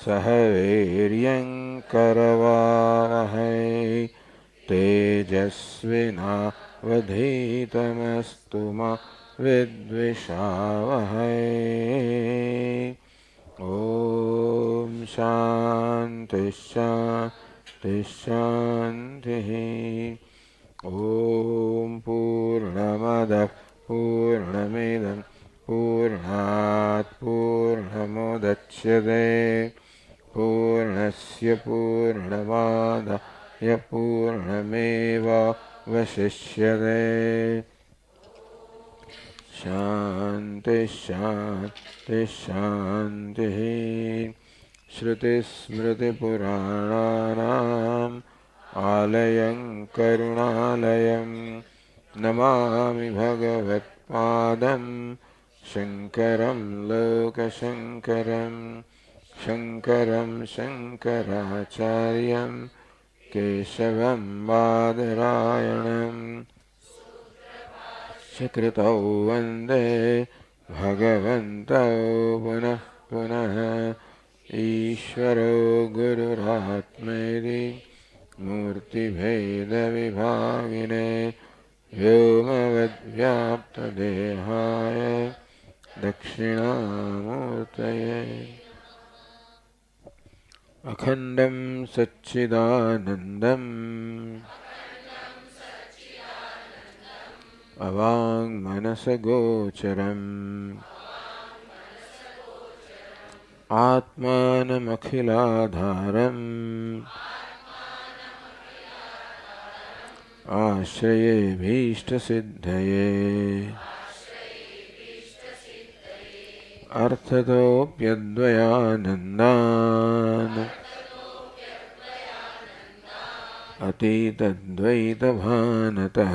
सह वीर्यं करवावहै तेजस्विनावधीतमस्तु मा विद्विषावहै। ॐ शान्ति शान्ति शान्तिः। ॐ पूर्णमदः पूर्णमिदं पूर्णात् पूर्णमुदच्यते पूर्णस्य पूर्णमादाय पूर्णमेवावशिष्यते। शान्ति शान्ति शान्तिः। श्रुतिस्मृतिपुराणानाम् आलयं करुणालयं नमामि भगवत्पादं शङ्करं लोकशङ्करं शङ्करं शङ्कराचार्यं केशवं बादरायणम् सुकृतौ वन्दे भगवन्तौ पुनः पुनः। ईश्वरो गुरुरात्मेति मूर्तिभेदविभागिने व्योमवद्व्याप्तदेहाय दक्षिणामूर्तये। अखण्डं सच्चिदानन्दम् अवाङ्मनसगोचरम् आत्मानमखिलाधारम् आश्रयेभीष्टसिद्धये। अर्थतोऽप्यद्वयानन्दान् अतीतद्वैतभानतः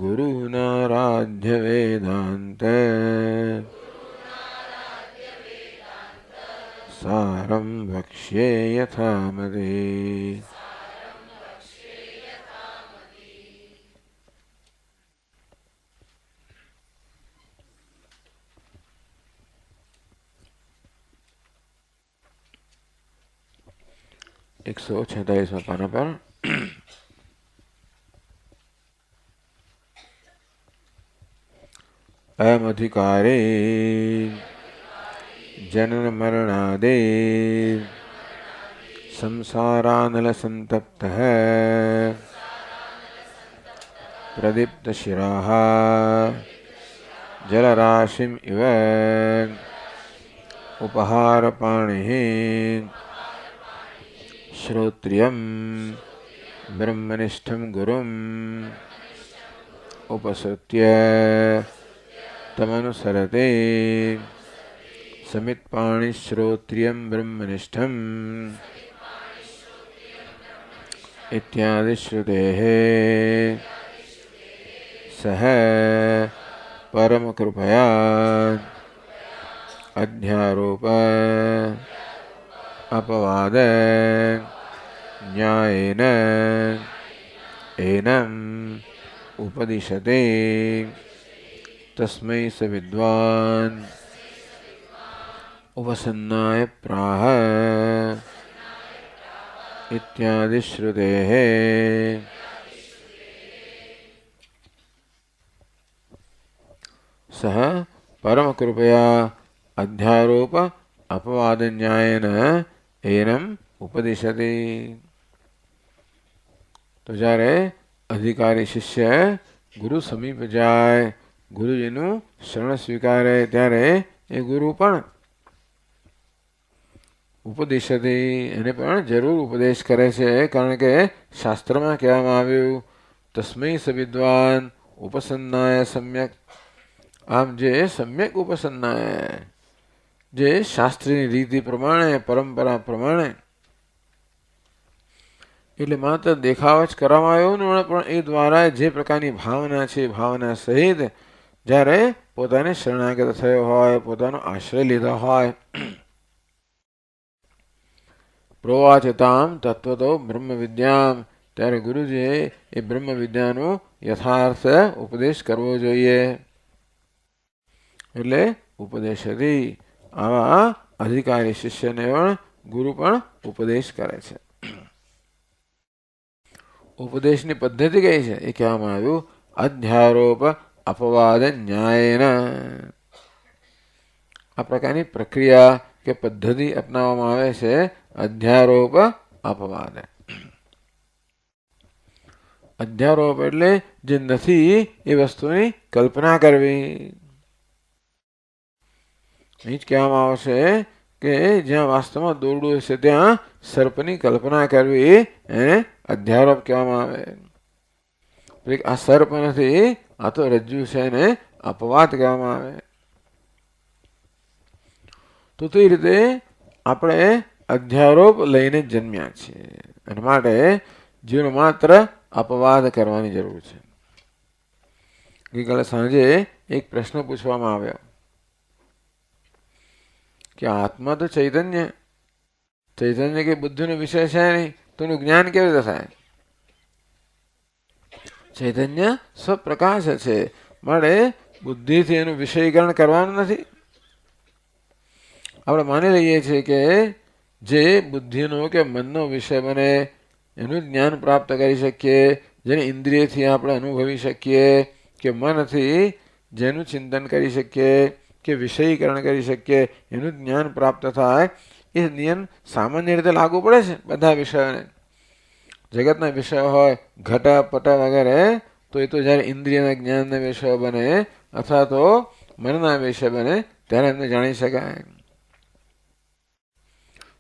गुरूनाराध्यवेदान्त सारं वक्ष्ये यथामति। एक 146वां पाना पर अमधिकारे जनन मरणादे संसारानलसंतप्तः प्रदीप्तशिराः जलराशिम् इव उपहारपाणिः श्रोत्रियं ब्रह्मनिष्ठं गुरुम् उपसृत्य तमनुसरते समित्पाणिश्रोत्रियं ब्रह्मनिष्ठम् इत्यादि श्रुतेः सह परमकृपया अध्यारोप अपवाद न्यायेन एनम् उपदिशते तस्मै स विद्वान् उपसन्नाय प्राह इत्यादि श्रुतेः सह परमकृपया अध्यारोप अपवाद न्यायेन एनम् उपदिशति। તો જ્યારે અધિકારી શિષ્ય ગુરુ સમીપ જાય, ગુરુજીનું શરણ સ્વીકારે ત્યારે એ ગુરુ પણ ઉપદેશથી એને પણ જરૂર ઉપદેશ કરે છે, કારણ કે શાસ્ત્રમાં કહેવામાં આવ્યું તસ્મૈ સ વિદ્વાન ઉપસન્નાય સમ્યક. આમ જે સમ્યક ઉપસન્નાય, જે શાસ્ત્રીની રીતિ પ્રમાણે પરંપરા પ્રમાણે, એટલે માત્ર દેખાવ જ કરવામાં આવ્યો ને, પણ એ દ્વારા જે પ્રકારની ભાવના છે, ભાવના સહિત જ્યારે પોતાને શરણાગત થયો હોય, પોતાનો આશ્રય લીધો હોય, પ્રોવાચતામ તત્વતો બ્રહ્મ વિદ્યામ, ત્યારે ગુરુજીએ એ બ્રહ્મ વિદ્યાનો યથાર્થ ઉપદેશ કરવો જોઈએ. એટલે ઉપદેશતી. આવા અધિકારી શિષ્યને પણ ગુરુ પણ ઉપદેશ કરે છે. ઉપદેશની પદ્ધતિ કઈ છે એ કહેવામાં આવ્યું. અધ્યારોપ અપવાદ ન્યાયના. આ પ્રકારની પ્રક્રિયા કે પદ્ધતિ અપનાવવામાં આવે છે. અધ્યારોપ અપવાદ. અધ્યારોપ એટલે જે નથી એ વસ્તુની કલ્પના કરવી. અહીં જ કહેવામાં આવશે કે જ્યાં વાસ્તવમાં દોરડું છે ત્યાં સર્પની કલ્પના કરવી એને અધ્યારોપ કહેવામાં આવે. આ સર્પ નથી, આ તો રજ્જુ છે એને અપવાદ કહેવામાં આવે. તો તે રીતે આપણે અધ્યારોપ લઈને જન્મ્યા છીએ અને માટે જીવન માત્ર અપવાદ કરવાની જરૂર છે. ગઈકાલે સાંજે એક પ્રશ્ન પૂછવામાં આવ્યો કે આત્મા તો ચૈતન્ય કે બુદ્ધિનો વિષય છે નહીં, તો એનું જ્ઞાન કેવી રીતે થાય? ચૈતન્ય સ્વપ્રકાશ છે, માટે બુદ્ધિથી એનું વિષયીકરણ કરવાનું નથી. આપણે માની લઈએ છીએ કે જે બુદ્ધિનો કે મનનો વિષય બને એનું જ્ઞાન પ્રાપ્ત કરી શકીએ, જેને ઇન્દ્રિયથી આપણે અનુભવી શકીએ, કે મનથી જેનું ચિંતન કરી શકીએ કે વિષયીકરણ કરી શકીએ, એનું જ્ઞાન પ્રાપ્ત થાય. એ નિયમ સામાન્ય રીતે લાગુ પડે છે બધા વિષયોને. જગતના વિષયો હોય ઘટ પટ વગેરે, તો એ તો જ્યારે ઇન્દ્રિયના જ્ઞાનના વિષયો બને અથવા તો મનના વિષય બને ત્યારે એમને જાણી શકાય.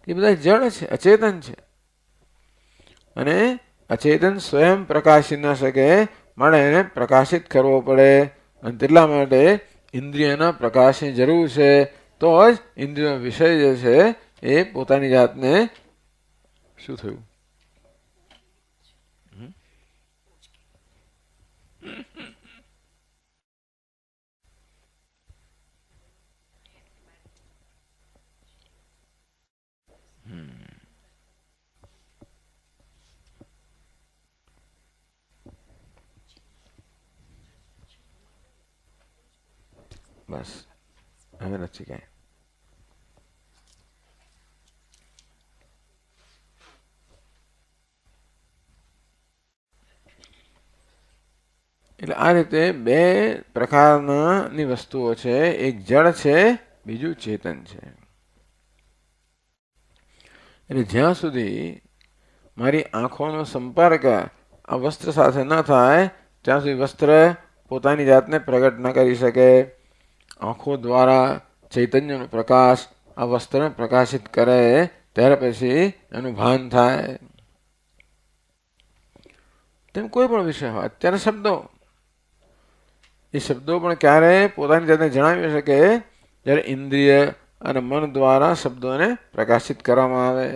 એ બધા જળ છે, અચેતન છે અને અચેતન સ્વયં પ્રકાશી ન શકે, માટે એને પ્રકાશિત કરવો પડે. અને તેટલા માટે ઇન્દ્રિયના પ્રકાશની જરૂર છે. તો જ ઇન્દ્રિયનો વિષય જે છે એ પોતાની જાતને શું થયું બસ હવે નથી કાંઈ. એટલે આ રીતે બે પ્રકારની વસ્તુઓ છે. એક જળ છે, બીજું ચેતન છે. એટલે જ્યાં સુધી મારી આંખોનો સંપર્ક આ વસ્ત્ર સાથે ન થાય ત્યાં સુધી વસ્ત્ર પોતાની જાતને પ્રગટ ન કરી શકે. આંખો દ્વારા ચૈતન્યનો પ્રકાશ આ વસ્ત્રને પ્રકાશિત કરે ત્યારે પછી એનું ભાન થાય. તેમ કોઈ પણ વિષય હોય, અત્યારે શબ્દો, એ શબ્દો પણ ક્યારે પોતાની જાતને જણાવી શકે જ્યારે ઇન્દ્રિય અને મન દ્વારા શબ્દોને પ્રકાશિત કરવામાં આવે.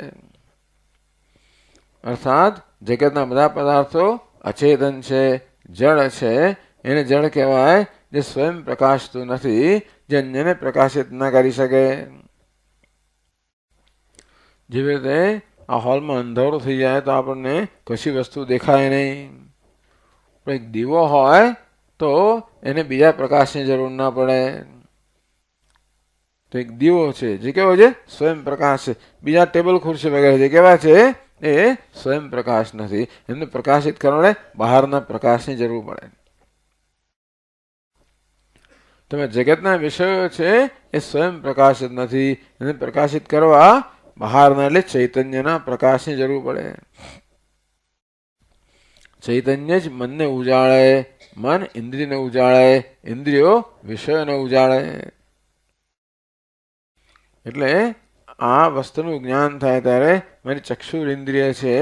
અર્થાત જગતના બધા પદાર્થો અચેતન છે, જળ છે. એને જળ કહેવાય જે સ્વયં પ્રકાશતું નથી, જે અન્યને પ્રકાશિત ન કરી શકે. જેવી રીતે આ હોલમાં અંધારું થઈ જાય તો આપણને કશી વસ્તુ દેખાય નહીં. પણ એક દીવો હોય તો એને બીજા પ્રકાશની જરૂર ના પડે. તો એક દીવો છે જે કેવો છે? સ્વયં પ્રકાશ છે. બીજા ટેબલ ખુરશી વગેરે જે કેવા છે? એ સ્વયં પ્રકાશ નથી. એમને પ્રકાશિત કરવા માટે બહારના પ્રકાશની જરૂર પડે. તમે જગતના વિષયો છે એ સ્વયં પ્રકાશિત નથી, એને પ્રકાશિત કરવા બહારના એટલે ચૈતન્યના પ્રકાશની જરૂર પડે. ચૈતન્ય જ મનને ઉજાળે, મન ઇન્દ્રિયને ઉજાળે, ઇન્દ્રિયો વિષયોને ઉજાળે. એટલે આ વસ્તુનું જ્ઞાન થાય ત્યારે મારી ચક્ષુર ઇન્દ્રિય છે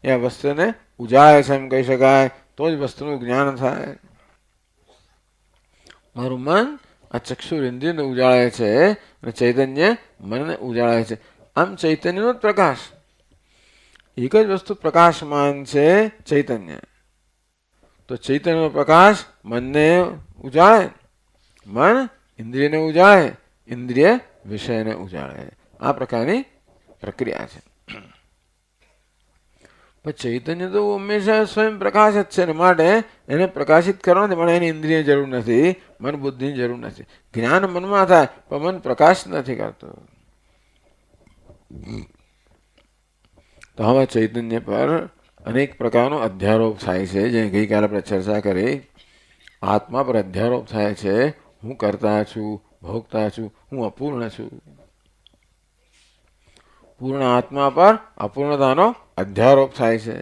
એ આ વસ્તુને ઉજાળે છે એમ કહી શકાય. તો જ વસ્તુનું જ્ઞાન થાય. મારું મન આ ચક્ષુર ઇન્દ્રિયને ઉજાળે છે અને ચૈતન્ય મનને ઉજાળે છે. આમ ચૈતન્યનો જ પ્રકાશ, એક જ વસ્તુ પ્રકાશમાન છે ચૈતન્ય. તો ચૈતન્યનો પ્રકાશ મનને ઉજાળે, મન ઇન્દ્રિયને ઉજાળે, ઇન્દ્રિય વિષયને ઉજાળે. આ પ્રકારની પ્રક્રિયા છે. પણ ચૈતન્ય તો હંમેશા સ્વયં પ્રકાશ જ છે ને, માટે એને પ્રકાશિત કરવાની પણ એની ઇન્દ્રિય જરૂર નથી, મન બુદ્ધિની જરૂર નથી. જ્ઞાન મનમાં થાય પણ મન પ્રકાશ નથી કરતું. તો હવે ચૈતન્ય પર અનેક પ્રકારનો અધ્યારોપ થાય છે. જે ગઈકાલે આપણે ચર્ચા કરી, આત્મા પર અધ્યારોપ થાય છે. હું કરતા છું, ભોગતા છું, હું અપૂર્ણ છું. પૂર્ણ આત્મા પર અપૂર્ણતાનો અધ્યારોપ થાય છે.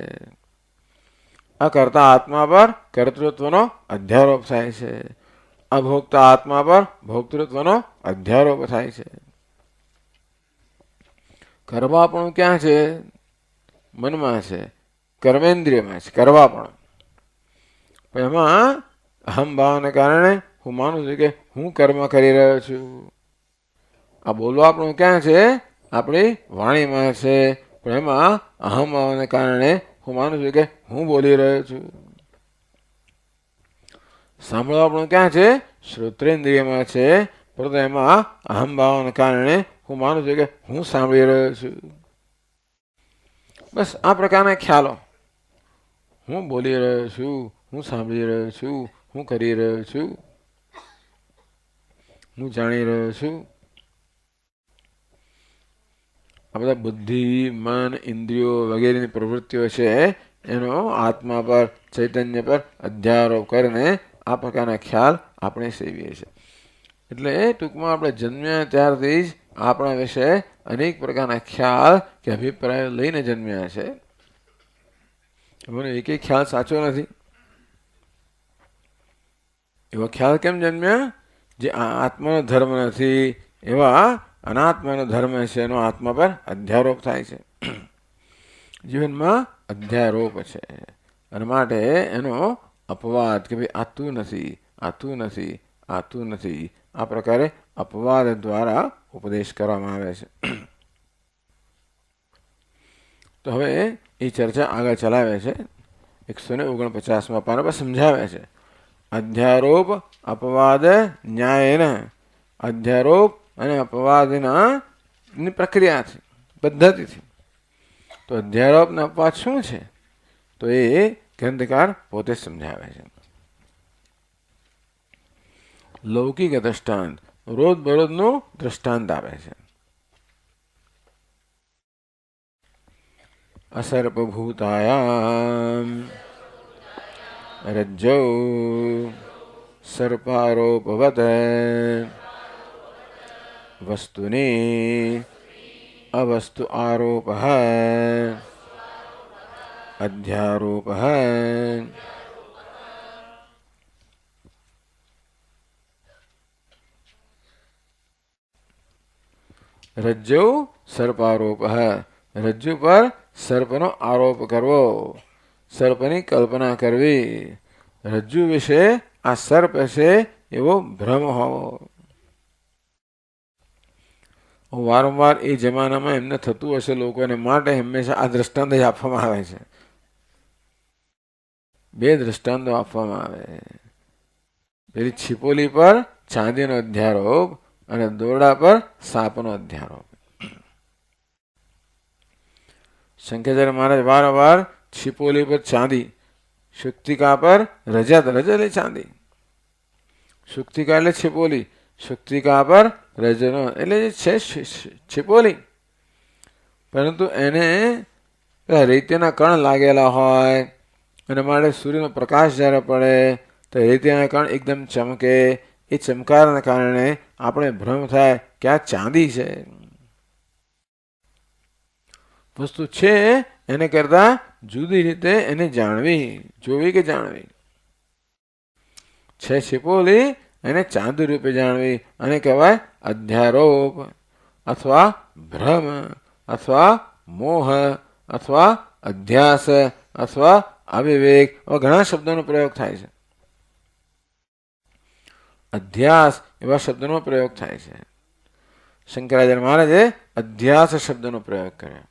અકર્તા આત્મા પર કર્તૃત્વનો અધ્યારોપ થાય છે. અભોગતા આત્મા પર ભોક્તૃત્વનો અધ્યારોપ થાય છે. કરવાપણું ક્યાં છે? મનમાં છે, કર્મેન્દ્રિયમાં છે કરવાપણું. પણ એમાં અહમ ભાવને કારણે હું માનું છું કે હું કર્મ કરી રહ્યો છું. આ બોલવાપણું ક્યાં છે? આપણી વાણીમાં છે. પણ એમાં અહમ ભાવને કારણે હું માનું છું કે હું બોલી રહ્યો છું. સાંભળવાપણું ક્યાં છે? શ્રોત્રેન્દ્રિયમાં છે. પરંતુ એમાં અહમ ભાવને કારણે હું માનું છું કે હું સાંભળી રહ્યો છું. બસ આ પ્રકારના ખ્યાલો, હું બોલી રહ્યો છું, હું સાંભળી રહ્યો છું, હું કરી રહ્યો છું, હું જાણી રહ્યો છું. આ બધા બુદ્ધિ, મન, ઇન્દ્રિયો વગેરેની પ્રવૃત્તિઓ છે, એનો આત્મા પર, ચૈતન્ય પર અધ્યારોપ કરીને આ પ્રકારના ખ્યાલ આપણે સેવીએ છીએ. એટલે ટૂંકમાં આપણે જન્મ્યા ત્યારથી જ આપણા વિશે અનેક પ્રકારના ખ્યાલ કે અભિપ્રાયો લઈને જન્મ્યા છે. મને એક ખ્યાલ સાચો નથી. એવો ખ્યાલ કેમ જન્મ્યા? જે આત્માનો ધર્મ નથી એવા અનાત્માનો ધર્મ છે, એનો આત્મા પર અધ્યારોપ થાય છે. જીવનમાં અધ્યારોપ છે, અને માટે એનો અપવાદ કે ભાઈ આ તું નથી, આ તું નથી, આ તું નથી, આ પ્રકારે અપવાદ દ્વારા ઉપદેશ કરવામાં આવે છે. તો હવે એ ચર્ચા આગળ ચલાવે છે. 149માં પાના પર સમજાવે છે. અધ્યારોપ અપવાદ ન્યાયના, અધ્યારોપ અને અપવાદના પ્રક્રિયાથી, પદ્ધતિથી. તો અધ્યારોપ અને અપવાદ શું છે? તો એ ગ્રંથકાર પોતે સમજાવે છે. લૌકિક દ્રષ્ટાંત, રોજબરોજનું દ્રષ્ટાંત આપે છે. અસર્પભૂતાયામ રજ્જૌ સર્પારોપવત વસ્તુની અવસ્તુ આરોપ અધ્યારોપ. રજ્જૌ સર્પારોપ, રજ્જુ પર સર્પનો આરોપ કરવો, સર્પની કલ્પના કરવી, રજ્જુ વિશે આ સર્પ છે એવો ભ્રમ હોવો. વારંવાર એ જમાનામાં એમને થતું હશે લોકોને, માટે હંમેશા આ દ્રષ્ટાંત જ આપવામાં આવે છે. બે દ્રષ્ટાંતો આપવામાં આવે. પેલી છીપોલી પર ચાંદીનો અધ્યારોપ અને દોરડા પર સાપનો અધ્યારોપ. શંકરાચાર્ય મહારાજ વારંવાર છીપોલી પર ચાંદી, શુક્તિકા પર રજત, રજત એટલે ચાંદી, શુક્તિકા એટલે છીપોલી, શુક્તિકા પર રજનો એટલે છે છીપોલી. પરંતુ એને રેતીના કણ લાગેલા હોય, અને માટે સૂર્યનો પ્રકાશ જ્યારે પડે તો રેતીના કણ એકદમ ચમકે. એ ચમકારના કારણે આપણે ભ્રમ થાય કે આ ચાંદી છે. વસ્તુ છે એને કરતા જુદી રીતે એને જાણવી, જોવી કે જાણવી. છે છીપોલી એને ચાંદી રૂપે જાણવી, અને કહેવાય અધ્યારોપ અથવા ભ્રમ અથવા મોહ અથવા અધ્યાસ અથવા અવિવેક. ઘણા શબ્દોનો પ્રયોગ થાય છે. અધ્યાસ એવા શબ્દનો પ્રયોગ થાય છે. શંકરાચાર્ય મહારાજે અધ્યાસ શબ્દનો પ્રયોગ કર્યો.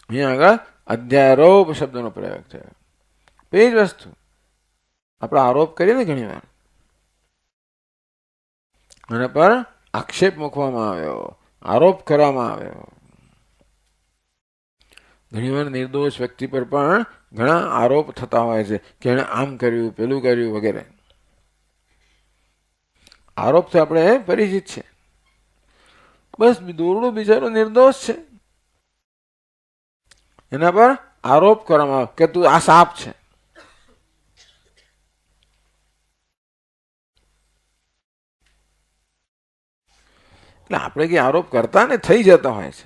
અહીંયા આગળ અધ્યારોપ શબ્દનો પ્રયોગ થયો. એ જ વસ્તુ આપણે આરોપ કરીએ ને ઘણી વાર, એના પર આક્ષેપ મૂકવામાં આવ્યો, આરોપ કરવામાં આવ્યો. ઘણીવાર નિર્દોષ વ્યક્તિ પર પણ ઘણા આરોપ થતા હોય છે કે એણે આમ કર્યું, પેલું કર્યું વગેરે. આરોપથી આપણે પરિચિત છે. બસ દોરડું બિચારો નિર્દોષ છે, એના પર આરોપ કરવામાં આવે કે તું આ સાપ છે. એટલે આપણે કઈ આરોપ કરતા ને થઈ જતા હોય છે.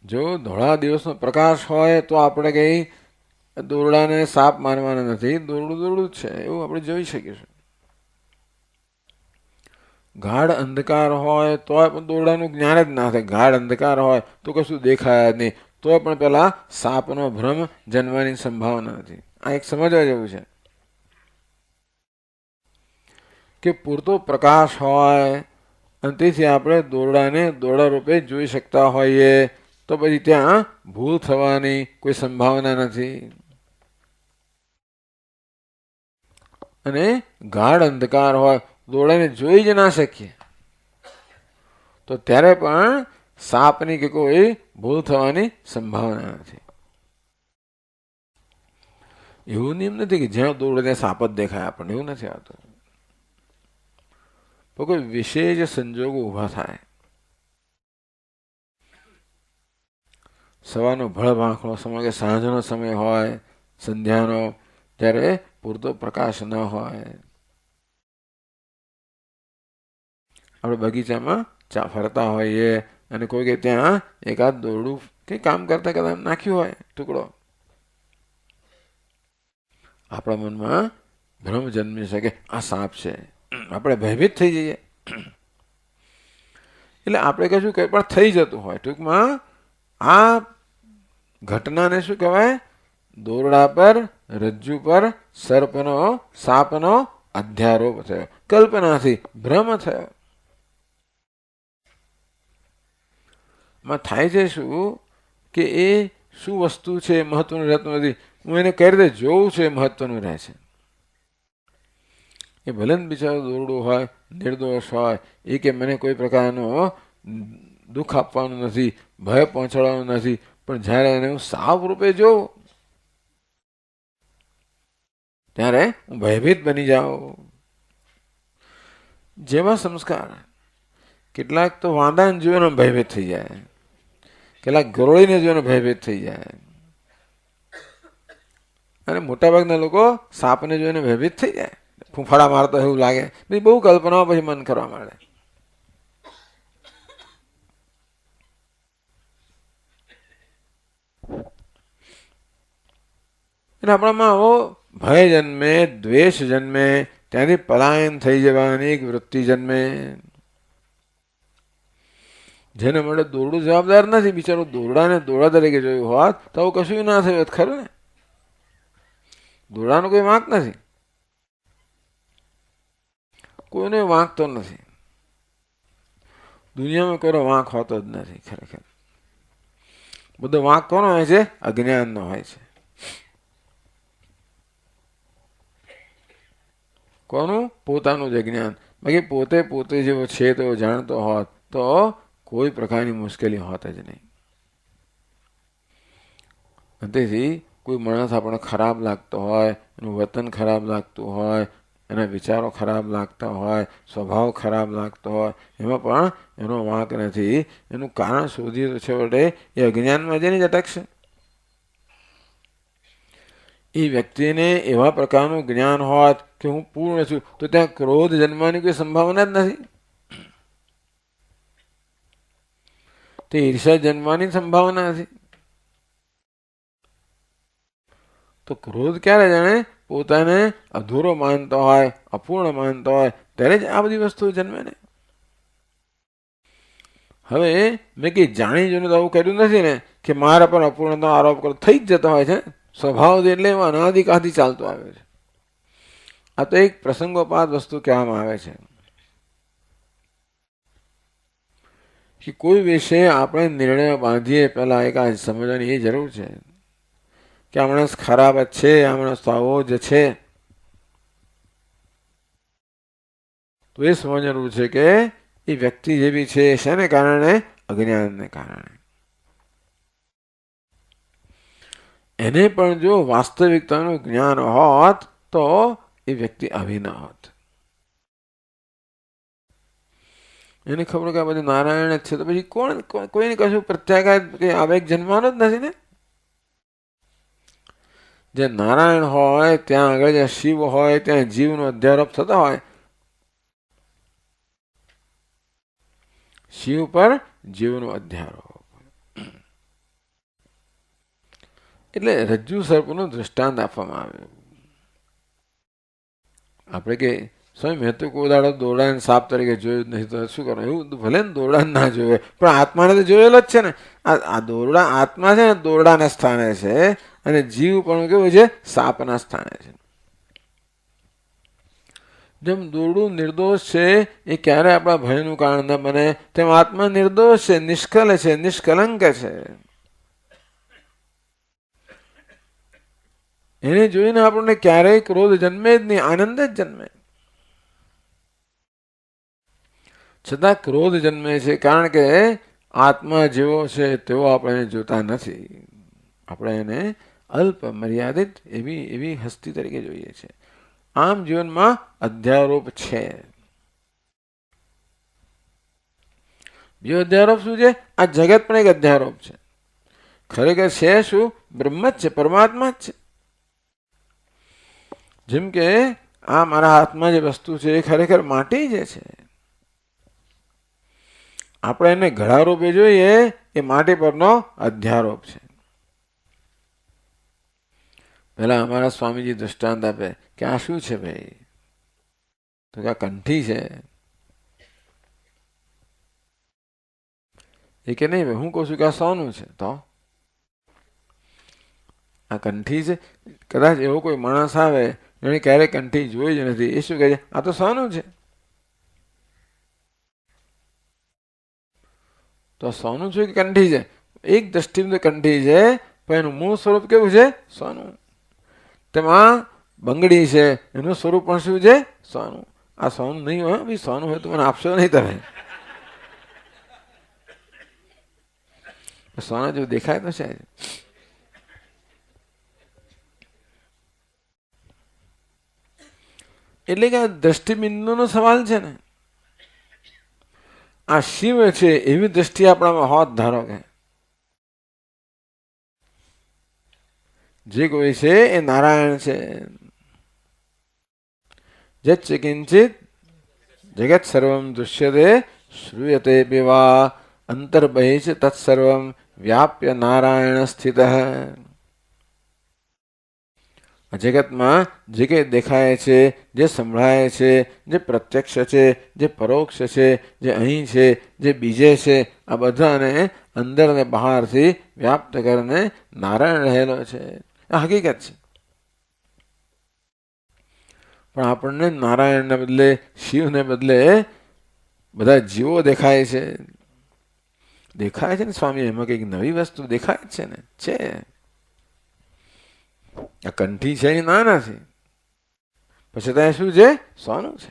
જો ધોળા દિવસનો પ્રકાશ હોય તો આપણે કઈ દોરડાને સાપ માનવાના નથી, દોરડું દોરડું જ છે એવું આપણે જોઈ શકીશું. ગાઢ અંધકાર હોય તો પણ દોરડાનું જ્ઞાન જ ના થાય. ગાઢ અંધકાર હોય તો કશું દેખાય જ નહીં, તો પણ પેલા સાપનો ભ્રમ જન્મવાની સંભાવના નથી. આ એક સમજવા જેવું છે કે પૂરતો પ્રકાશ હોય અને તેથી આપણે દોરડાને દોરડા રૂપે જોઈ શકતા હોઈએ તો પછી ત્યાં ભૂલ થવાની કોઈ સંભાવના નથી. અને ગાઢ અંધકાર હોય, દોરડાને જોઈ જ ના શકીએ, તો ત્યારે પણ સાપની કે કોઈ ભૂલ થવાની સંભાવના નથી. એવું નિયમ નથી કે જ્યાં દોરડે ત્યાં સાપ જ દેખાય આપણને, એવું નથી આવતું. તો કોઈ વિશેષ સંજોગો ઊભા થાય, સવારનો ભળ ભાંખનો સમય કે સાંજનો સમય હોય, સંધ્યાનો, ત્યારે પૂરતો પ્રકાશ ન હોય, આપણે બગીચામાં ફરતા હોઈએ અને કોઈ કે ત્યાં એકાદ દોરડું કે કામ કરતા કરતા નાખ્યું હોય ટુકડો, આપણા મનમાં ભ્રમ જન્મી શકે આ સાપ છે, આપણે ભયભીત થઈ જઈએ. એટલે આપણે કશું કંઈ પણ થઈ જતું હોય. ટૂંકમાં આ ઘટનાને શું કહેવાય? દોરડા પર, રજ્જુ પર સર્પનો, સાપનો અધ્યારોપ થયો, કલ્પનાથી ભ્રમ થયો. માં થાય છે શું કે એ શું વસ્તુ છે એ મહત્વનું રહેતું નથી. હું એને કઈ રીતે જોઉં છું એ મહત્વનું રહે છે. એ ભલે ને બિચારો દોરડું હોય, નિર્દોષ હોય, એ કે મને કોઈ પ્રકારનો દુઃખ આપવાનું નથી, ભય પહોંચાડવાનું નથી, પણ જ્યારે એને હું સાપ રૂપે જોઉં ત્યારે હું ભયભીત બની જાઉં. જેવા સંસ્કાર, કેટલાક તો વાંદાને જોઈને ભયભીત થઈ જાય, કેટલાક ગરોળીને જોઈને ભયભીત થઈ જાય, અને મોટાભાગના લોકો સાપને જોઈને ભયભીત થઈ જાય, ફૂંફાડા મારતો એવું લાગે. બહુ કલ્પનાઓ પછી મન કરવા માંડે. એટલે આપણામાં આવો ભય જન્મે, દ્વેષ જન્મે, ત્યાંથી પલાયન થઈ જવાની એક વૃત્તિ જન્મે. જેને માટે દોરડું જવાબદાર નથી, બિચારું દોરડાને દોરડા તરીકે જોયું હોત તો આવું કશું ના થયું ખરું ને. દોરડાનો કોઈ વાંક નથી, કોઈને વાંક તો નથી. દુનિયામાં કોઈનો વાંક હોતો જ નથી ખરેખર. બધો વાંક કોનો હોય છે? અજ્ઞાનનો હોય છે. કોનું? પોતાનું જ અજ્ઞાન. બાકી પોતે જેવો છે તો જાણતો હોત તો કોઈ પ્રકારની મુશ્કેલી હોત જ નહીં. તેથી કોઈ માણસ આપણને ખરાબ લાગતો હોય, એનું વતન ખરાબ લાગતું હોય, એના વિચારો ખરાબ લાગતા હોય, સ્વભાવ ખરાબ લાગતો હોય, એમાં પણ એનો વાંક નથી. એનું કારણ શોધીએ તો છેવટે એ અજ્ઞાનમાં જઈને જ અટકશે. એ વ્યક્તિને એવા પ્રકારનું જ્ઞાન હોત કે હું પૂર્ણ છું, તો ત્યાં ક્રોધ જન્મવાની કોઈ સંભાવના જ નથી. તે ઈર્ષા જન્મવાની સંભાવના નથી. તો ક્રોધ ક્યારે જાણે? પોતાને અધૂરો માનતો હોય, અપૂર્ણ માનતો હોય, ત્યારે જ આ બધી વસ્તુઓ જન્મે ને. હવે મેં કઈ જાણી જોઈને તો આવું કર્યું નથી ને કે મારા પર અપૂર્ણનો આરોપ કરો. થઈ જ જતો હોય છે સ્વભાવ, એટલે એમાં અનાદિકાળથી ચાલતું આવે છે. આ તો એક પ્રસંગોપાત વસ્તુ કહેવામાં આવે છે કે કોઈ વિશે આપણે નિર્ણય બાંધીએ પહેલા એક આ સમજવાની એ જરૂર છે કે આ માણસ ખરાબ જ છે, આ માણસ તો આવો જ છે. તો એ સમજવાનું છે કે એ વ્યક્તિ જેવી છે શેને કારણે? અજ્ઞાનને કારણે. એને પણ જો વાસ્તવિકતાનું જ્ઞાન હોત તો એ વ્યક્તિ આવી ન હોત. એને ખબર કે આ બધું નારાયણ જ છે, તો પછી કોઈને કશું પ્રત્યાઘાત કે આવેગ જન્મવાનો જ નથી ને. જે નારાયણ હોય ત્યાં આગળ જે શિવ હોય ત્યાં જીવનો અધ્યારોપ થતો હોય, શિવ પર જીવનો અધ્યારોપ. એટલે રજ્જુ સર્પનું દૃષ્ટાંત આપવામાં આવ્યું. આપણે કે સ્વામી મેં તો કોઈ દાડો દોરડાને સાપ તરીકે જોયું જ નહીં, તો શું કરો? એવું ભલે ને દોરડા ના જોવે, પણ આત્માને તો જોયેલો જ છે ને. આ દોરડા આત્મા છે ને દોરડાના સ્થાને છે, અને જીવ પણ કેવું છે? સાપના સ્થાને છે. જેમ દોરડું નિર્દોષ છે એ ક્યારે આપણા ભયનું કારણ ન બને, તેમ આત્મા નિર્દોષ છે, નિષ્કલ છે, નિષ્કલંક છે. એને જોઈને આપણને ક્યારેય ક્રોધ જન્મે જ નહીં, આનંદ જ જન્મે. છતાં ક્રોધ જન્મે છે કારણ કે આત્મા જેવો છે તેવો આપણે જોતા નથી. આપણે એને અલ્પ મર્યાદિત એવી હસ્તી તરીકે જોઈએ છે. આમ જીવનમાં અધ્યારોપ છે. બીજો અધ્યારોપ શું છે? આ જગત પણ એક અધ્યારોપ છે. ખરેખર છે શું? બ્રહ્મ જ છે, પરમાત્મા જ છે. જેમ કે આ મારા હાથમાં જે વસ્તુ છે એ ખરેખર માટી જે છે. આપણે એને ઘડા રૂપે જોઈએ એ માટી પરનો અધ્યારોપ છે. પેલા અમારા સ્વામીજી દૃષ્ટાંત આપે કે આ શું છે ભાઈ? તો કે આ કંઠી છે. એ કે નહીં ભાઈ, હું કહું છું કે આ સોનું છે. તો આ કંઠી છે. કદાચ એવો કોઈ માણસ આવે એને ક્યારેય કંઠી જોઈ જ નથી, એ શું કહે છે? આ તો સોનું છે. તો સોનું છે કે કંઠી છે? એક દ્રષ્ટિમાં કંઠી છે, પણ એનું મૂળ સ્વરૂપ કેવું છે? સોનું. તેમાં બંગડી છે, એનું સ્વરૂપ પણ શું છે? સોનું. આ સોનું નહીં હોય ભાઈ, સોનું હોય તો મને આપશો નહીં તમે. સોના જેવું દેખાય તો છે. એટલે કે આ દ્રષ્ટિબિંદુનો સવાલ છે ને. આ શિવ છે એવી દ્રષ્ટિ આપણામાં હોત, ધારો કે જે કોઈ છે એ નારાયણ છે. જચ કિંચિત જગત સર્વમ દૃશ્યતે શ્રૂયતે બેવા અંતર્બહિષ તત્સર્વમ વ્યાપ્ય નારાયણ સ્થિત. જગતમાં જે કંઈ દેખાય છે, જે સંભળાય છે, જે પ્રત્યક્ષ છે, જે પરોક્ષ છે, જે અહીં છે, જે બીજે છે, આ બધાને અંદર અને બહારથી વ્યાપ્ત કરીને નારાયણ રહેલો છે. આ હકીકત છે. પણ આપણને નારાયણને બદલે, શિવને બદલે બધા જીવો દેખાય છે. દેખાય છે ને સ્વામી, એમાં કંઈક નવી વસ્તુ દેખાય છે ને. છે આ કંઠી છે એ ના નથી, પછી ત્યાં શું છે? સોનું છે.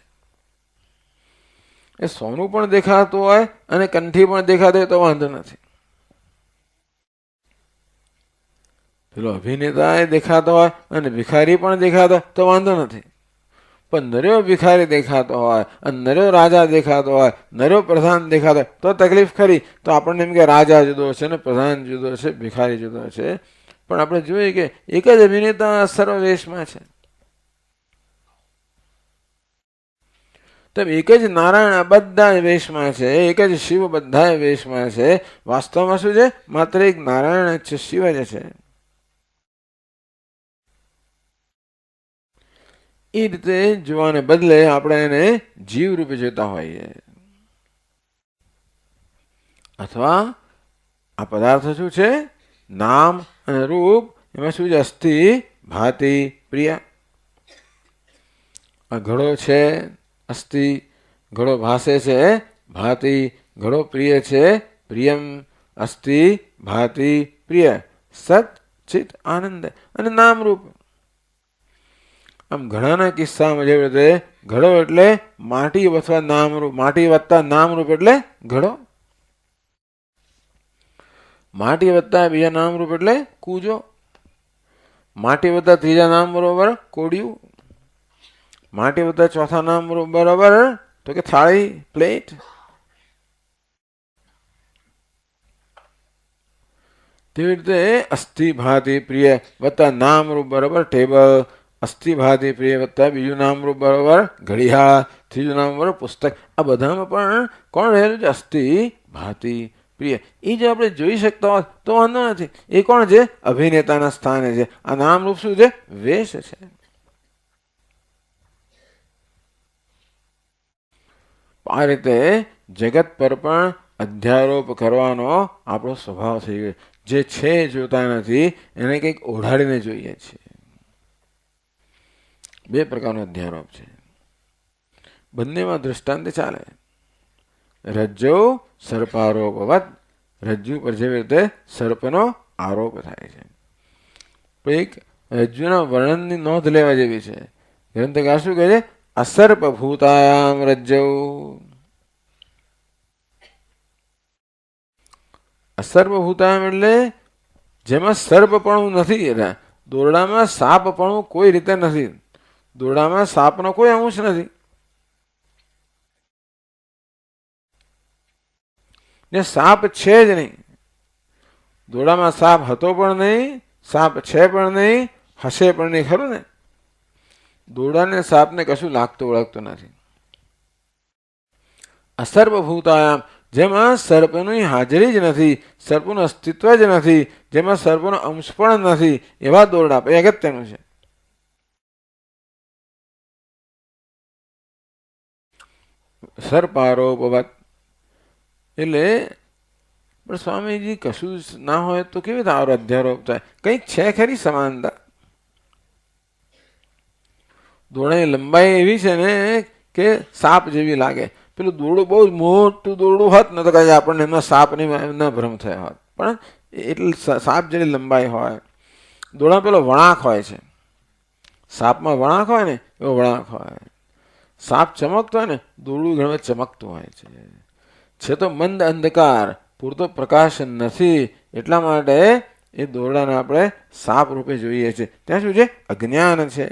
એ સોનું પણ દેખાતું હોય અને કંઠી પણ દેખાતી હોય તો વાંધો નથી. પેલો અભિનેતા એ દેખાતો હોય અને ભિખારી પણ દેખાતો હોય તો વાંધો નથી. પણ નર્યો ભિખારી દેખાતો હોય અને નર્યો રાજા દેખાતો હોય, નર્યો પ્રધાન દેખાતો હોય તો તકલીફ ખરી. તો આપણને એમ કે રાજા જુદો છે ને પ્રધાન જુદો છે, ભિખારી જુદો છે. પણ આપણે જોઈએ કે એક જ અભિનેતા સર્વ વેશમાં છે. તેમ એક જ નારાયણ બધા વેશમાં છે, એક જ શિવ બધા વેશમાં છે. વાસ્તવમાં શું છે? માત્ર એક નારાયણ જ છે, શિવ જ છે. એ રીતે જોવાને બદલે આપણે એને જીવ રૂપે જોતા હોઈએ. અથવા આ પદાર્થ શું છે? નામ અને રૂપ. એમાં શું છે? અસ્થિ, ભાતિ, પ્રિય. આ ઘડો છે, અસ્થિ. ઘડો ભાસે છે, ભાતિ. ઘડો પ્રિય છે, પ્રિયમ. અસ્થિ, ભાતિ, પ્રિય. સત, ચિત, આનંદ. અને નામ રૂપ. આમ ઘણાના કિસ્સામાં જેવી રીતે ઘડો એટલે માટી અથવા નામરૂપ, માટી વત્તા નામરૂપ એટલે ઘડો. માટી વત્તા બીજા નામરૂપ એટલે કૂજો, માટી વત્તા ત્રીજા નામ બરોબર કોડિયું, માટી વત્તા ચોથા નામ બરોબર તો કે થાળી પ્લેટ. તેવી રીતે અસ્થિ ભાતિ પ્રિય વત્તા નામરૂપ બરોબર ટેબલ, અસ્થિ ભાતિ પ્રિય વત્તા બીજું નામરૂપ બરોબર ઘડિયાળ, ત્રીજું નામ બરોબર પુસ્તક. આ બધામાં પણ કોણ રહેલું છે? અસ્થિ ભાતિ પ્રિય. એ જો આપણે જોઈ શકતા હોત તો વાંધો નથી. એ કોણ છે? અભિનેતાના સ્થાને છે. આ નામરૂપ શું છે? વેશ છે. આ રીતે જગત પર પણ અધ્યારોપ કરવાનો આપણો સ્વભાવ થઈ ગયો. જે છે જોતા નથી એને કંઈક ઓઢાડીને જોઈએ છે. બે પ્રકારનો અધ્યારોપ છે. બંનેમાં દૃષ્ટાંત ચાલે. રજ્જુ સર્પારોપવત, રજ્જુ પર જેવી રીતે સર્પનો આરોપ થાય છે. એક રજ્જુના વર્ણનની નોંધ લેવા જેવી છે. ગ્રંથકાર શું કહે છે? અસર્પભૂતાયામ રજ્જુ. અસર્પભૂતાયામ એટલે જેમાં સર્પપણું નથી, દોરડામાં સાપપણું કોઈ રીતે નથી. દોરડામાં સાપનો કોઈ અંશ નથી. ને સાપ છે જ નહીં. દોરડામાં સાપ હતો પણ નહીં, સાપ છે પણ નહીં, હશે પણ નહીં, ખરું ને? દોરડાને સાપને કશું લાગતું ઓળખતું નથી. અસર્પભૂતાયામ જેમાં સર્પની હાજરી જ નથી, સર્પનું અસ્તિત્વ જ નથી, જેમાં સર્પનો અંશ પણ નથી, એવા દોરડા એ અગત્યનું છે. સર્પારોપવત એટલે પણ સ્વામીજી કશું ના હોય તો કેવી રીતે આરો અધ્યારોપ થાય? કંઈક છે ખરી સમાનતા. દોરડાની લંબાઈ એવી છે ને કે સાપ જેવી લાગે. પેલું દોરડું બહુ જ મોટું દોરડું હોત ને તો કદાચ આપણને એમાં સાપની ના ભ્રમ થયા હોત. પણ એટલે સાપ જેવી લંબાઈ હોય. દોરડા પેલો વળાંક હોય છે. સાપમાં વળાંક હોય ને એવો વળાંક હોય. સાપ ચમકતો હોય ને દોરડું ઘણું ચમકતું હોય છે તો મંદ અંધકાર, પૂરતો પ્રકાશ નથી, એટલા માટે એ દોરડાને આપણે સાપ રૂપે જોઈએ છીએ. ત્યાં શું છે? અજ્ઞાન છે.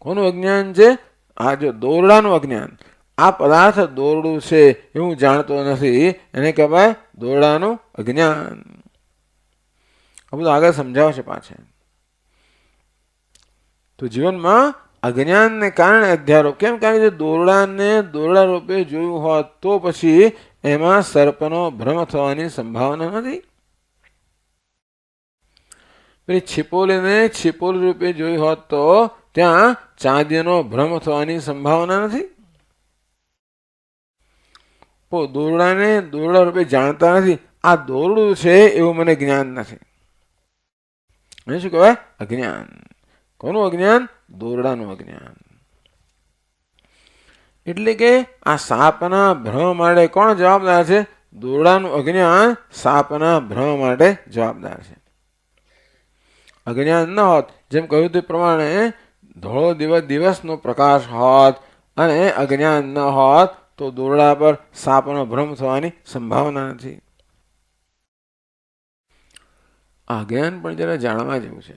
કોનું અજ્ઞાન છે? આ જો દોરડાનું અજ્ઞાન. આ પદાર્થ દોરડું છે એવું જાણતો નથી, એને કહેવાય દોરડાનું અજ્ઞાન. આ બધું આગળ સમજાવશે પાછળ. તો જીવનમાં અજ્ઞાનને કારણે અધ્યારોપ. કેમ? કારણ કે દોરડાને દોરડા રૂપે જોયું હોત તો પછી એમાં સર્પનો ભ્રમ થવાની સંભાવના નથી. પેલી છીપોલીને છીપોલી રૂપે જોઈ હોત તો ત્યાં ચાંદીનો ભ્રમ થવાની સંભાવના નથી. દોરડાને દોરડા રૂપે જાણતા નથી. આ દોરડું છે એવું મને જ્ઞાન નથી. એને શું કહેવાય? અજ્ઞાન. કોનું અજ્ઞાન? દોરડાનું અજ્ઞાન. એટલે કે આ સાપના ભ્રમ માટે કોણ જવાબદાર છે? દોરડાનું અજ્ઞાન સાપના ભ્રમ માટે જવાબદાર છે. અજ્ઞાન ન હોત, જેમ કહ્યું તે પ્રમાણે ધોળો દિવસનો પ્રકાશ હોત અને અજ્ઞાન ન હોત તો દોરડા પર સાપનો ભ્રમ થવાની સંભાવના નથી. આ જ્ઞાન પણ જરા જાણવા જેવું છે.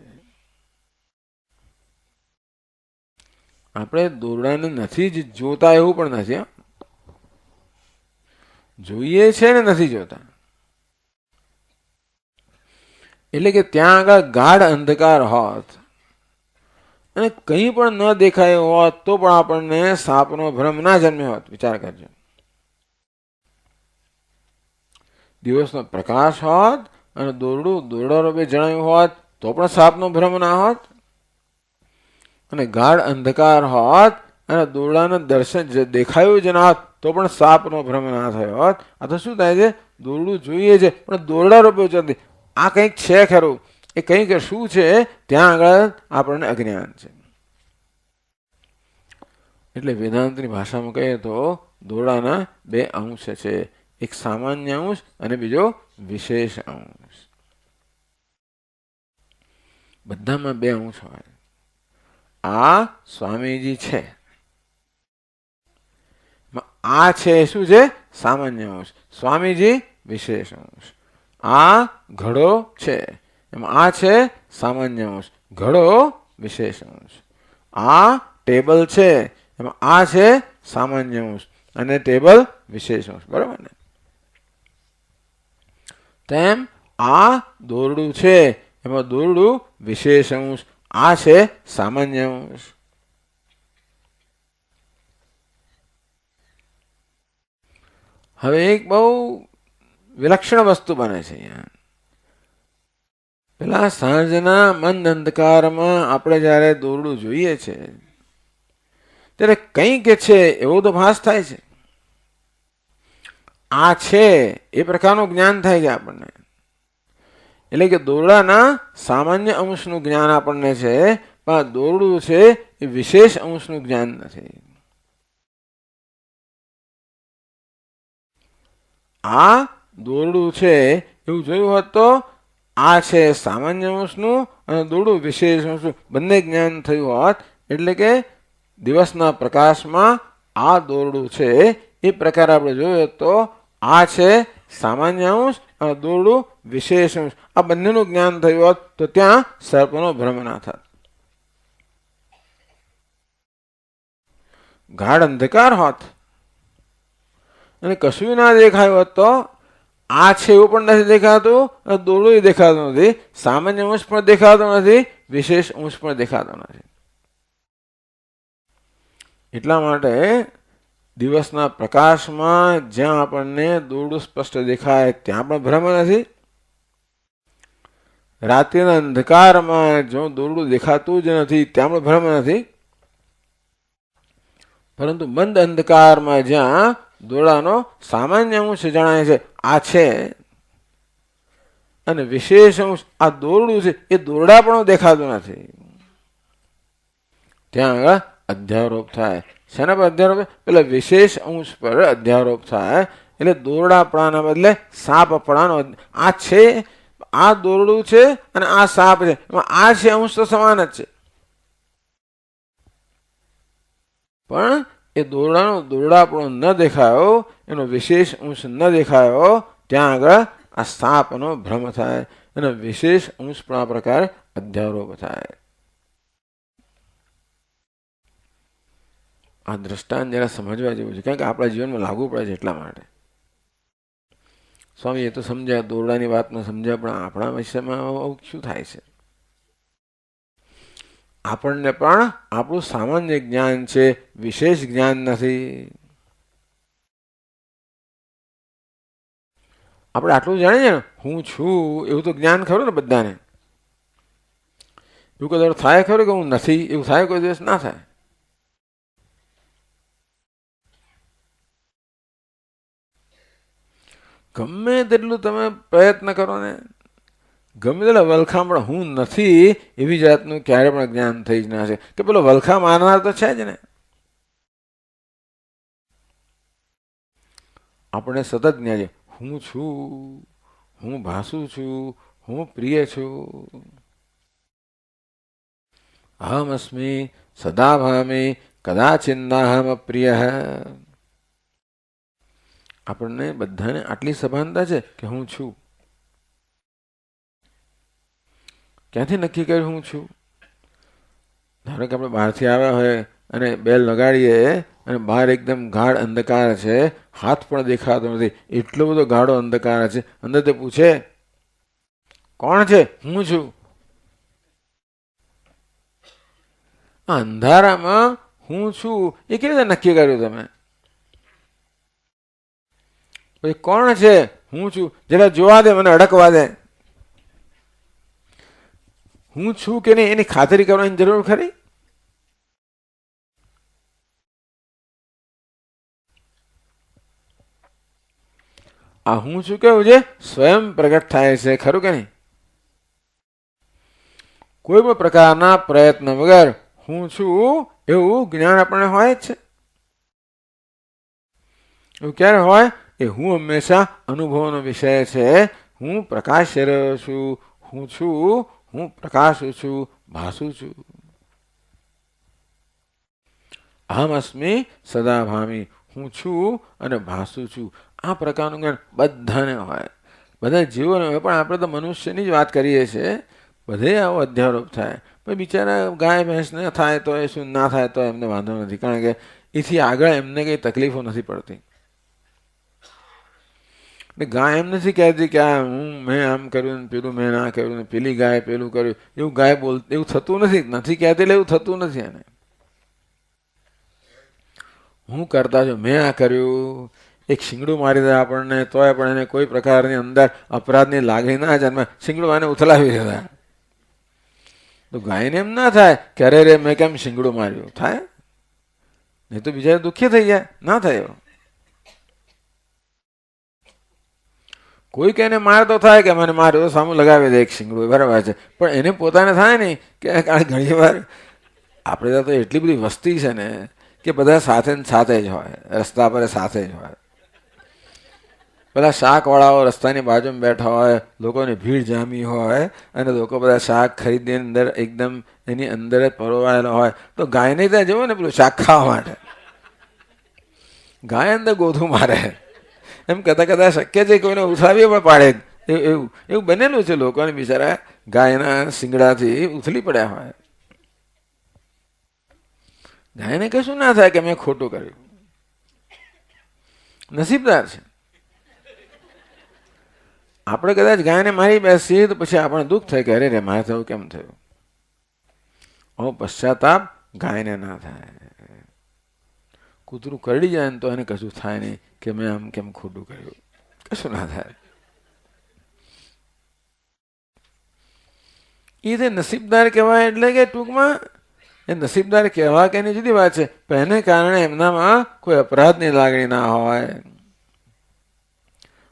આપણે દોરડાને નથી જ જોતા એવું પણ નથી. જોઈએ છે ને નથી જોતા. એટલે કે ત્યાં આગળ ગાઢ અંધકાર હોત અને કંઈ પણ ન દેખાય હોત તો પણ આપણને સાપનો ભ્રમ ના જન્મ્યો હોત. વિચાર કરજો. દિવસનો પ્રકાશ હોત અને દોરડા રૂપે જણાયું હોત તો પણ સાપનો ભ્રમ ના હોત. અને ગાઢ અંધકાર હોત અને દોરડાને દર્શન દેખાયું જ ના હોત તો પણ સાપનો ભ્રમ ના થયો હોત. આ તો શું થાય છે? દોરડું જોઈએ છે પણ દોરડા રૂપે નથી. આ કંઈક છે ખરું. એ કંઈક શું છે ત્યાં આગળ આપણને અજ્ઞાન છે. એટલે વેદાંતની ભાષામાં કહીએ તો દોરડાના બે અંશ છે. એક સામાન્ય અંશ અને બીજો વિશેષ અંશ. બધામાં બે અંશ હોય. આ સ્વામીજી છે. આ છે શું છે? સામાન્ય અંશ. સ્વામીજી વિશેષ અંશ. આ ઘડો છે, એમાં આ છે સામાન્ય અંશ, ઘડો વિશેષ અંશ. આ ટેબલ છે, એમાં આ છે સામાન્ય અંશ અને ટેબલ વિશેષ અંશ. બરાબર ને? તેમ આ દોરડું છે, એમાં દોરડું વિશેષ અંશ, આ છે સામાન્ય અંશ. હવે એક બહુ વિલક્ષણ વસ્તુ બને છે અહીંયા. પેલા સાંજના મંદ અંધકારમાં આપણે જ્યારે દોરડું જોઈએ છે ત્યારે કંઈક છે એવો તો ભાસ થાય છે. આ છે એ પ્રકારનું જ્ઞાન થાય છે આપણને. એટલે કે દોરડાના સામાન્ય અંશનું જ્ઞાન આપણને છે, પણ દોરડું છે એ વિશેષ અંશનું જ્ઞાન નથી. આ દોરડું છે એવું જોયું હોત તો આ છે સામાન્ય અંશનું અને દોરડું વિશેષ અંશનું બંને જ્ઞાન થયું હોત. એટલે કે દિવસના પ્રકાશમાં આ દોરડું છે એ પ્રકાર આપણે જોયું તો આ છે સામાન્ય અંશ અને દોરડું વિશેષ અંશ, આ બંનેનું જ્ઞાન થયું હોત તો ત્યાં સર્પનો ભ્રમ ના થાત. ગાઢ અંધકાર હોત અને કશું ના દેખાયું હોત તો આ છે એવું પણ નથી દેખાતું અને દોરડું દેખાતું નથી, સામાન્ય અંશ પણ દેખાતો નથી, વિશેષ અંશ પણ દેખાતો નથી. એટલા માટે દિવસના પ્રકાશમાં જ્યાં આપણને દોરડું સ્પષ્ટ દેખાય ત્યાં પણ ભ્રમ નથી. રાત્રિના અંધકારમાં જો દોરડું દેખાતું જ નથી ત્યાં પણ ભ્રમ નથી. પરંતુ મંદ અંધકારમાં જ્યાં દોરડાનો સામાન્ય અંશ જણાય છે આ છે અને વિશેષ અંશ આ દોરડું છે એ દોરડા પણ દેખાતું નથી, ત્યાં આગળ અધ્યારોપ થાય. શેના પર અધ્યારોપ? પેલા વિશેષ અંશ પર અધ્યારોપ થાય. એટલે દોરડાપણાના બદલે સાપપણાનો. આ છે, આ દોરડું છે અને આ સાપ છે, એમાં આ છે અંશ તો સમાન જ છે, પણ એ દોરડાનો દોરડાપણો ન દેખાયો, એનો વિશેષ અંશ ન દેખાયો, ત્યાં આગળ આ સાપનો ભ્રમ થાય અને વિશેષ અંશ પણ આ પ્રકારે અધ્યારોપ થાય. આ દ્રષ્ટાંત જરા સમજવા જેવું છે, કારણ કે આપણા જીવનમાં લાગુ પડે છે. એટલા માટે સ્વામી એ તો સમજ્યા, દોરડાની વાતમાં સમજ્યા, પણ આપણા વિષયમાં શું થાય છે? આપણને પણ આપણું સામાન્ય જ્ઞાન છે, વિશેષ જ્ઞાન નથી. આપણે આટલું જાણીએ ને હું છું એવું તો જ્ઞાન ખરું ને બધાને. એવું કદાચ થાય ખરું કે હું નથી? એવું થાય કોઈ દિવસ? ના થાય. ગમે તેટલું તમે પ્રયત્ન કરો ને, ગમે તેટલા વલખા પણ હું નથી એવી જાતનું ક્યારે પણ જ્ઞાન થઈ જ ના છે. કે પેલો વલખા મારનાર તો છે જ ને. આપણે સતત જ્ઞાન છે હું છું, હું ભાસું છું, હું પ્રિય છું. અહમ અસ્મિ સદા ભામી કદાચિન્નાહમ પ્રિય. આપણને બધાને આટલી સભાનતા છે કે હું છું. ક્યાંથી નક્કી કર્યું હું છું? ધારો કે આપણે બહારથી આવ્યા હોય અને બેલ લગાડીએ અને બહાર એકદમ ગાઢ અંધકાર છે, હાથ પણ દેખાતો નથી, એટલો બધો ગાઢો અંધકાર છે. અંદર તે પૂછે કોણ છે? હું છું. આ અંધારામાં હું છું એ કેવી રીતે નક્કી કર્યું તમે? પછી કોણ છે? હું છું. જરા જોવા દે, મને અડકવા દે. હું છું કે નહીં એની ખાતરી કરવાની જરૂર ખરી? આ હું છું કેવું છે? સ્વયં પ્રગટ થાય છે, ખરું કે નહીં? કોઈ પણ પ્રકારના પ્રયત્ન વગર હું છું એવું જ્ઞાન આપણને હોય જ છે. એવું ક્યારે હોય? એ હું હંમેશા અનુભવનો વિષય છે. હું પ્રકાશ રહ્યો છું, હું છું, હું પ્રકાશું છું, ભાસું છું. અહમ અસ્મિ સદા ભામી, હું છું અને ભાસું છું. આ પ્રકારનું જ્ઞાન બધાને હોય, બધા જીવોને હોય. પણ આપણે તો મનુષ્યની જ વાત કરીએ છીએ. બધે આવો અધ્યારોપ થાય. પણ બિચારા ગાય ભેંસને થાય તો એ શું, ના થાય તો એમને વાંધો નથી, કારણ કે એથી આગળ એમને કંઈ તકલીફો નથી પડતી. એટલે ગાય એમ નથી કહેતી કે આ મેં આમ કર્યું ને પેલું મેં ના કર્યું ને પેલી ગાય પેલું કર્યું. એવું ગાય એવું થતું નથી કહેતી, એટલે એવું થતું નથી. એને હું કરતા છું, મેં આ કર્યું. એક શીંગડું મારી દે આપણને તોય પણ એને કોઈ પ્રકારની અંદર અપરાધની લાગણી ના જન્મે, શીંગડું આને ઉથલાવી દેતા. તો ગાયને એમ ના થાય કે અરે રે મેં કેમ શીંગડું માર્યું, થાય નહીં તો બીજા દુઃખી થઈ જાય, ના થાય. કોઈક એને માર તો થાય કે મને માર્યો, સામું લગાવી દે એક શીંગડું, બરાબર છે. પણ એને પોતાને થાય નહીં કે ઘણી વાર આપણે તો એટલી બધી વસ્તી છે ને કે બધા સાથે ને સાથે જ હોય, રસ્તા પર સાથે જ હોય. પેલા શાકવાળાઓ રસ્તાની બાજુમાં બેઠા હોય, લોકોની ભીડ જામી હોય અને લોકો બધા શાક ખરીદીને અંદર એકદમ એની અંદર જ પરોવાયેલા હોય. તો ગાયને ત્યાં જવું ને પેલું શાક ખાવા માટે, ગાય અંદર ગોથું મારે. એમ કદાચ શક્ય છે કોઈને ઉથલાવી પણ પાડે. એવું એવું બનેલું છે. લોકોને બિચારા ગાયના શિંગડાથી ઉથલી પડ્યા હોય. ગાયને કશું ના થાય કે મેં ખોટું કર્યું, નસીબદાર છે. આપણે કદાચ ગાયને મારી બેસીએ તો પછી આપણને દુઃખ થાય કે અરે રે મારે થયું કેમ થયું. પશ્ચાતાપ ગાયને ના થાય. કૂતરું કરડી જાય ને તો એને કશું થાય નહીં કે મેં આમ કેમ ખોટું કર્યું, કશું ના થાય. એ તે નસીબદાર કહેવાય. એટલે કે ટૂંકમાં એ નસીબદાર કહેવા કે એની જુદી વાત છે, પણ એને કારણે એમનામાં કોઈ અપરાધની લાગણી ના હોય.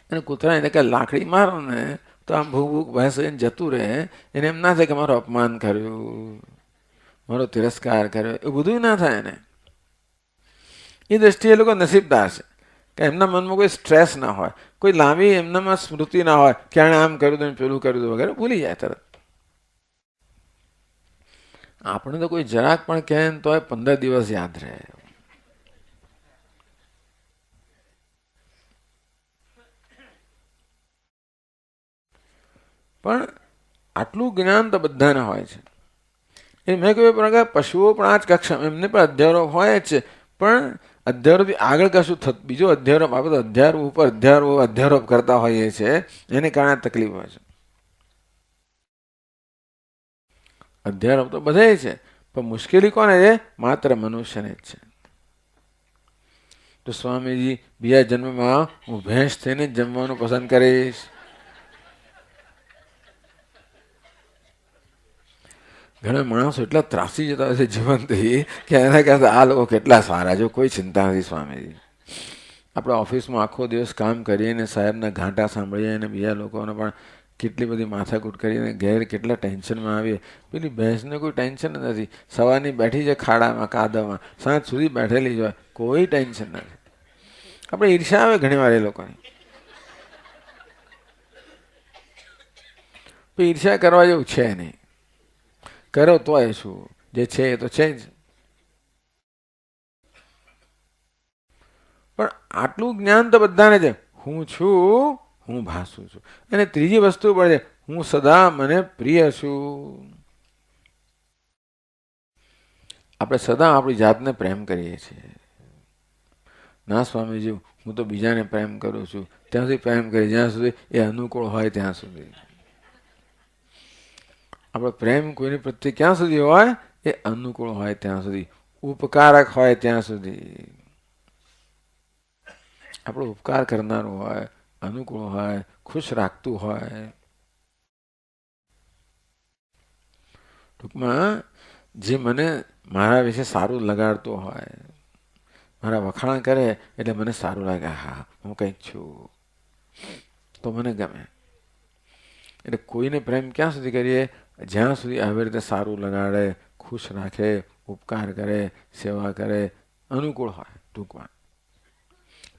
અને કૂતરાને કે લાકડી મારો ને તો આમ ભૂખ ભૂખ ભેંસને જતું રહે. એને એમ ના થાય કે મારું અપમાન કર્યું, મારો તિરસ્કાર કર્યો, એ બધું ના થાય એને. એ દ્રષ્ટિએ લોકો નસીબદાર છે કે એમના મનમાં કોઈ સ્ટ્રેસ ના હોય, કોઈ લાંબી એમનામાં સ્મૃતિ ના હોય કે આણે આમ કર્યું હતું પેલું કર્યું હતું વગેરે, ભૂલી જાય તરત. આપણે તો કોઈ જરાક પણ કહે ને તો 15 દિવસ યાદ રહે. પણ આટલું જ્ઞાન તો બધાને હોય છે. એ મેં કહ્યું પ્રકાર પશુઓ પણ આ જ કક્ષા, એમને પણ અધ્યારોપ હોય જ છે. પણ અધ્યારોપથી આગળ કશું થતું, બીજો અધ્યારોપ, આપણે તો અધ્યારોપ ઉપર અધ્યારોપ કરતા હોઈએ છીએ, એને કારણે તકલીફ હોય છે. અધ્યારોપ તો બધે છે, પણ મુશ્કેલી કોને છે? માત્ર મનુષ્યને જ છે. તો સ્વામીજી બીજા જન્મમાં હું ભેંસ થઈને જ જમવાનું પસંદ કરીશ. ઘણા માણસો એટલા ત્રાસી જતા હોય છે જીવનથી કે એના કહેતા આ લોકો કેટલા સારા, જો કોઈ ચિંતા નથી સ્વામીજી. આપણે ઓફિસમાં આખો દિવસ કામ કરીએ, સાહેબના ઘાંટા સાંભળીએ અને બીજા લોકોને પણ કેટલી બધી માથાકૂટ કરીને ઘેર કેટલા ટેન્શનમાં આવીએ. પેલી ભેંસને કોઈ ટેન્શન નથી. સવારની બેઠી છે ખાડામાં કાદવમાં, સાંજ સુધી બેઠેલી જ હોય, કોઈ ટેન્શન નથી. આપણે ઈર્ષા આવે ઘણી વાર એ લોકોની. ઈર્ષા કરવા જેવું છે નહીં. કરો તોય શું, જે છે એ તો છે જ. પણ આટલું જ્ઞાન તો બધાને છે. હું છું, હું ભાસું છું. અને ત્રીજી વસ્તુ પણ છે, હું સદા મને પ્રિય છું. આપણે સદા આપણી જાતને પ્રેમ કરીએ છીએ. ના સ્વામીજી, હું તો બીજાને પ્રેમ કરું છું. ત્યાં સુધી પ્રેમ કરી જ્યાં સુધી એ અનુકૂળ હોય ત્યાં સુધી. આપણો પ્રેમ કોઈની પ્રત્યે ક્યાં સુધી હોય? એ અનુકૂળ હોય ત્યાં સુધી, ઉપકારક હોય ત્યાં સુધી. આપણો ઉપકાર કરનારું હોય, અનુકૂળ હોય, ખુશ રાખતું હોય. ટૂંકમાં જે મને મારા વિશે સારું લગાડતું હોય, મારા વખાણ કરે એટલે મને સારું લાગે, હા હું કંઈક છું, તો મને ગમે. એટલે કોઈને પ્રેમ ક્યાં સુધી કરીએ? જ્યાં સુધી આવી રીતે સારું લગાડે, ખુશ રાખે, ઉપકાર કરે, સેવા કરે, અનુકૂળ હોય. ટૂંકમાં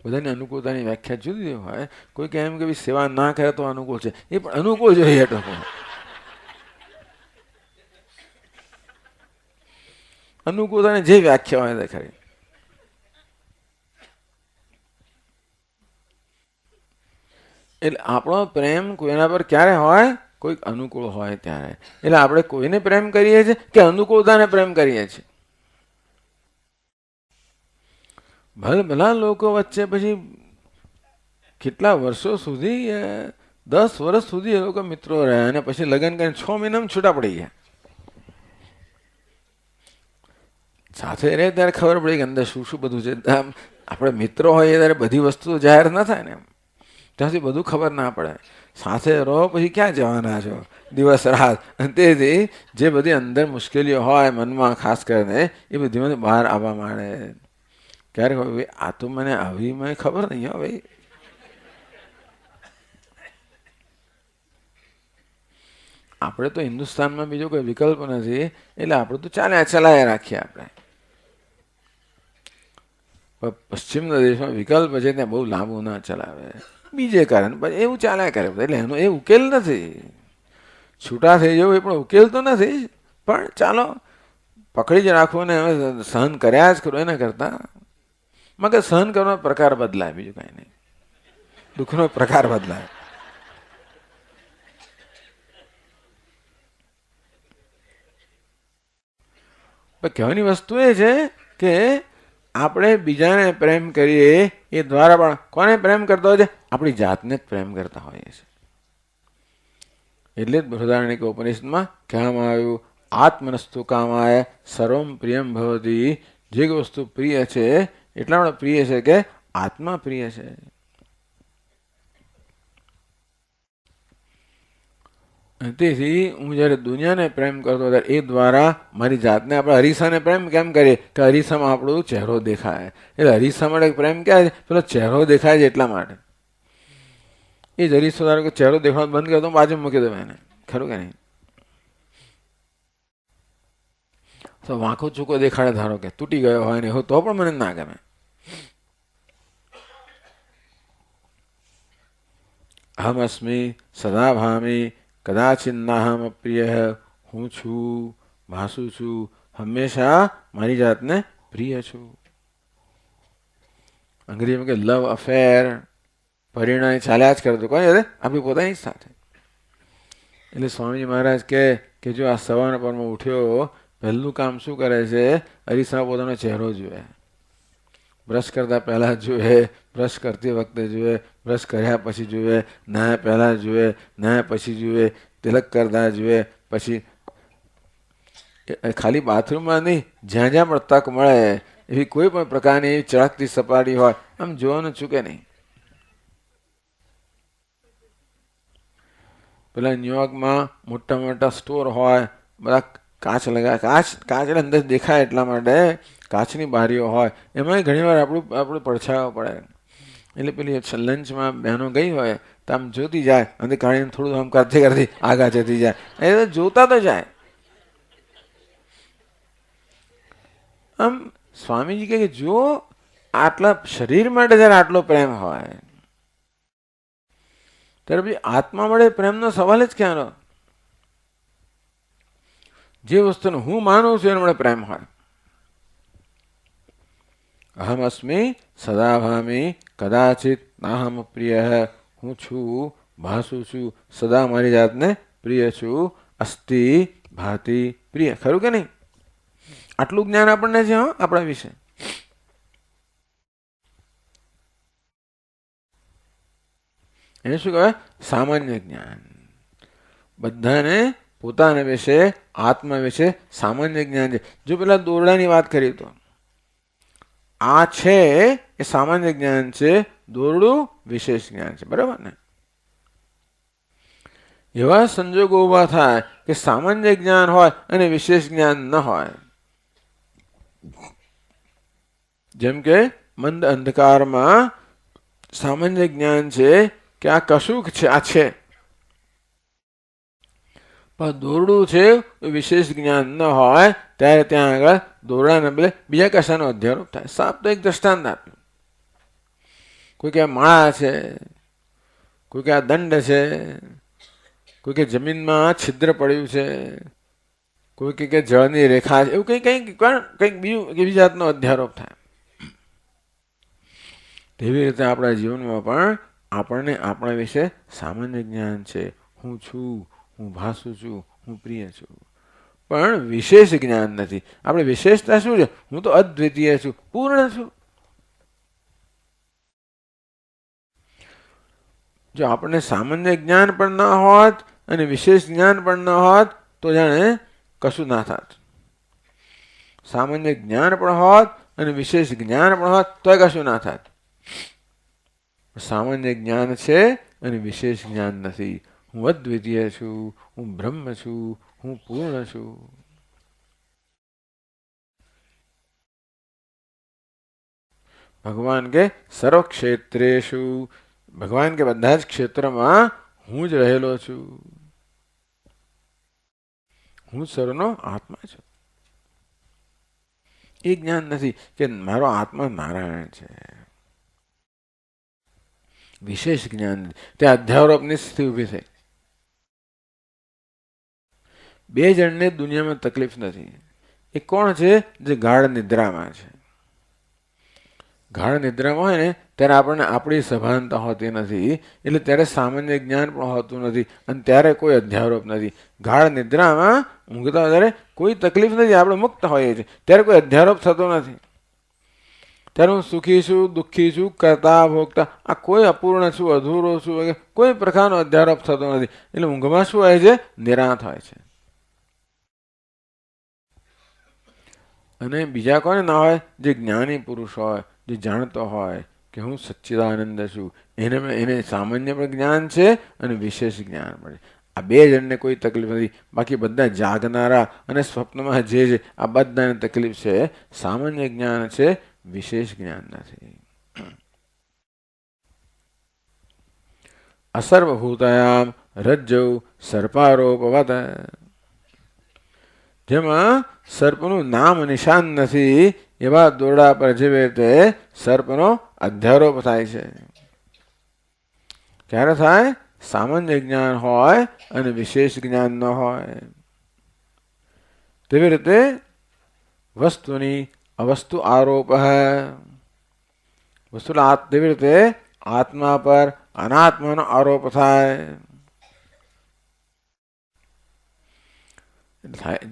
બધાની અનુકૂળતાની વ્યાખ્યા જુદી હોય. કોઈ કહે એમ કે સેવા ના કરે તો અનુકૂળ છે, એ પણ અનુકૂળ જોઈએ. ટૂંકમાં અનુકૂળતાની જે વ્યાખ્યા હોય તે ખરી. એટલે આપણો પ્રેમ કોઈના પર ક્યારે હોય? કોઈક અનુકૂળ હોય ત્યારે. એટલે આપણે કોઈને પ્રેમ કરીએ છીએ કે અનુકૂળતાને પ્રેમ કરીએ છીએ? ભલા લોકો વચ્ચે પછી કેટલા વર્ષો સુધી, 10 વર્ષ સુધી એ લોકો મિત્રો રહ્યા અને પછી લગ્ન કરીને 6 મહિનામાં છૂટા પડી ગયા. સાથે રહે ત્યારે ખબર પડી કે અંદર શું શું બધું છે. આપણે મિત્રો હોઈએ ત્યારે બધી વસ્તુઓ જાહેર ન થાય ને, એમ ત્યાં સુધી બધું ખબર ના પડે. સાથે રહો પછી ક્યાં જવાના છો દિવસ રાત? તેથી જે બધી અંદર મુશ્કેલીઓ હોય મનમાં ખાસ કરીને એ બધી બહાર આવવા માંડે. ક્યારેક હવે આ તો મને આવી મને ખબર નહીં હો ભાઈ. આપણે તો હિન્દુસ્તાનમાં બીજો કોઈ વિકલ્પ નથી, એટલે આપણે તો ચલાયા રાખીએ. આપણે પશ્ચિમના દેશમાં વિકલ્પ છે ત્યાં બહુ લાંબુ ના ચલાવે, બીજે કારણ પછી એવું ચાલ્યા કરે. એટલે એનો એ ઉકેલ નથી. છૂટા થઈ જવું એ પણ ઉકેલ તો નથી, પણ ચાલો પકડી જ રાખવું ને સહન કર્યા જ કરો. એના કરતા મગર સહન કરવાનો પ્રકાર બદલાય, બીજું કાંઈ નહીં. દુઃખનો પ્રકાર બદલાય. કહેવાની વસ્તુ એ છે કે આપણે બીજાને પ્રેમ કરીએ એ દ્વારા પણ કોને પ્રેમ કરતા હોય છે? આપણી જાતને જ પ્રેમ કરતા હોઈએ છીએ. એટલે જ બૃહદારણ્યક ઉપનિષદમાં કહેવામાં આવ્યું, આત્મનસ્તુ કામાય સર્વમ પ્રિયમ ભવતી. જે વસ્તુ પ્રિય છે એટલા માટે પ્રિય છે કે આત્મા પ્રિય છે. તેથી હું જયારે દુનિયાને પ્રેમ કરતો ત્યારે એ દ્વારા મારી જાતને, આપણે અરીસાને પ્રેમ કેમ કરીએ કે અરીસામાં આપણો ચહેરો દેખાય. એટલે અરીસા માટે પ્રેમ ક્યાં છે? પેલો ચહેરો દેખાય છે એટલા માટે. એ જ અરીસો ધારો કે ચહેરો દેખાવાનો બંધ કર્યો તો બાજુ મૂકી દઉં એને, ખરું કે નહીં? તો વાંકો ચૂકો દેખાડે, ધારો કે તૂટી ગયો હોય ને તો પણ મને ના ગમે. અહમ અસ્મિ સદા ભામી કદાચિન નાહમ અપ્રિય. હું છું, ભાસું છું, હંમેશા મારી જાતને પ્રિય છું. અંગ્રેજીમાં કે લવ અફેર, પરિણામ ચાલ્યા જ કરતો કોઈ આપણી પોતાની સાથે. એટલે સ્વામીજી મહારાજ કે જો આ સવારના પરમાં ઉઠ્યો, પહેલું કામ શું કરે છે? અરીસામાં પોતાનો ચહેરો જુએ. બ્રશ કરતા પહેલા જુએ, બ્રશ કરતી વખતે જુએ, બ્રશ કર્યા પછી જુએ, નાહ્યા પહેલા જુએ, નાહ્યા પછી જુએ, તિલક કરતા જુએ. પછી ખાલી બાથરૂમમાં નહીં, જ્યાં જ્યાં પણ તક મળે એવી કોઈ પણ પ્રકારની એવી ચળકતી સપાટી હોય આમ જોવાનું ચૂકે નહીં. પેલા ન્યુયોર્કમાં મોટા મોટા સ્ટોર હોય, બધા કાચ લગાવે. કાચ એટલે અંદર દેખાય એટલા માટે કાચની બારીઓ હોય, એમાં ઘણી વાર આપણું પડછાયો પડે. એટલે પેલી લંચમાં બહેનો ગઈ હોય તો આમ જોતી જાય, અને કાઢીને થોડું આમ કરતી આગા જતી જાય. એ તો જોતા તો જાય. આમ સ્વામીજી કહે કે જો આટલા શરીર માટે જયારે આટલો પ્રેમ હોય ત્યારે પછી આત્મા મળે પ્રેમનો સવાલ જ ક્યાંનો? જે વસ્તુને હું માનું છું એને મળે પ્રેમ હોય. અહમ અસ્મિ સદા ભામી કદાચિત નાહમ પ્રિય. હું છું, ભાસું છું, સદા મારી જાતને પ્રિય છું. અસ્તિ ભાતિ પ્રિય. ખરું કે નહીં? આટલું જ્ઞાન આપણને છે આપણા વિશે. એને શું કહેવાય? સામાન્ય જ્ઞાન. બધાને પોતાના વિશે, આત્મા વિશે સામાન્ય જ્ઞાન છે. જો પેલા દોરડાની વાત કરી તો આ છે એ સામાન્ય જ્ઞાન છે, દોરડું વિશેષ જ્ઞાન છે. બરાબર ને? એવા સંજોગો ઉભા થાય કે સામાન્ય જ્ઞાન હોય અને વિશેષ જ્ઞાન ન હોય. જેમ કે મંદ અંધકારમાં સામાન્ય જ્ઞાન છે કે આ કશુંક છે, આ છે, પણ દોરડું છે વિશેષ જ્ઞાન ન હોય ત્યારે ત્યાં આગળ દોરડાને બદલે બીજા કશાનો અધ્યારોપ થાય. સાપ તો એક દ્રષ્ટાંત આપ્યું. કોઈ કે માળા છે, કોઈ કે આ દંડ છે, કોઈ કે જમીનમાં છિદ્ર પડ્યું છે, કોઈ કે જળની રેખા છે. એવું કંઈક બીજું એવી જાતનો અધ્યારોપ થાય. તેવી રીતે આપણા જીવનમાં પણ આપણને આપણા વિશે સામાન્ય જ્ઞાન છે. હું છું, હું ભાસું છું, હું પ્રિય છું, પણ વિશેષ જ્ઞાન નથી. આપણે વિશેષતા શું છે? હું તો અદ્વિતીય છું, પૂર્ણ છું. જો આપણને સામાન્ય જ્ઞાન પણ ના હોત અને વિશેષ જ્ઞાન પણ ન હોત તો જાણે કશું ના થાત. સામાન્ય જ્ઞાન પણ હોત અને વિશેષ જ્ઞાન પણ હોત તો કશું ના થાત. સામાન્ય જ્ઞાન છે અને વિશેષ જ્ઞાન નથી. હું અદ્વિતીય છું, હું બ્રહ્મ છું, હું પૂર્ણ છું. ભગવાન કે સર્વ ક્ષેત્રેષુ, ભગવાન કે બધા જ ક્ષેત્રમાં હું જ રહેલો છું. હું સર્વનો આત્મા છું. એ જ્ઞાન નથી કે મારો આત્મા નારાયણ છે. વિશેષ જ્ઞાન ત્યાં અધ્યારોપની સ્થિતિ ઊભી થઈ. બે જણને દુનિયામાં તકલીફ નથી. એ કોણ છે? જે ગાઢ નિદ્રામાં છે. ગાઢ નિદ્રામાં હોય ને ત્યારે આપણને આપણી સભાનતા હોતી નથી, એટલે ત્યારે સામાન્ય જ્ઞાન પણ હોતું નથી અને ત્યારે કોઈ અધ્યારોપ નથી. ગાઢ નિદ્રામાં ઊંઘતા ત્યારે કોઈ તકલીફ નથી, આપણે મુક્ત હોઈએ છીએ, ત્યારે કોઈ અધ્યારોપ થતો નથી. ત્યારે હું સુખી છું, દુઃખી છું, કરતા ભોગતા આ કોઈ અપૂર્ણ છું, અધૂરો છું વગેરે કોઈ પ્રકારનો અધ્યારોપ થતો નથી. એટલે ઊંઘમાં શું હોય છે? નિરાંત હોય છે. અને બીજા કોને ના હોય? જે જ્ઞાની પુરુષ હોય, જે જાણતો હોય કે હું સચ્ચિદાનંદ છું, એને સામાન્ય પણ જ્ઞાન છે અને વિશેષ જ્ઞાન પણ છે. આ બે જણને કોઈ તકલીફ નથી. બાકી બધા જાગનારા અને સ્વપ્નમાં જે છે આ બધાને તકલીફ છે. સામાન્ય જ્ઞાન છે, વિશેષ જ્ઞાન નથી. અસર્વભૂતાયામ રજ્જૌ સર્પારોપવત, જેમાં સર્પનું નામ નિશાન નથી એવા દોરડા પર જેવી રીતે સર્પનો અધ્યારોપ થાય છે. ક્યારે થાય? સામાન્ય જ્ઞાન હોય અને વિશેષ જ્ઞાન ન હોય. તેવી રીતે વસ્તુની અવસ્તુ આરોપ, તેવી રીતે આત્મા પર અનાત્માનો આરોપ થાય.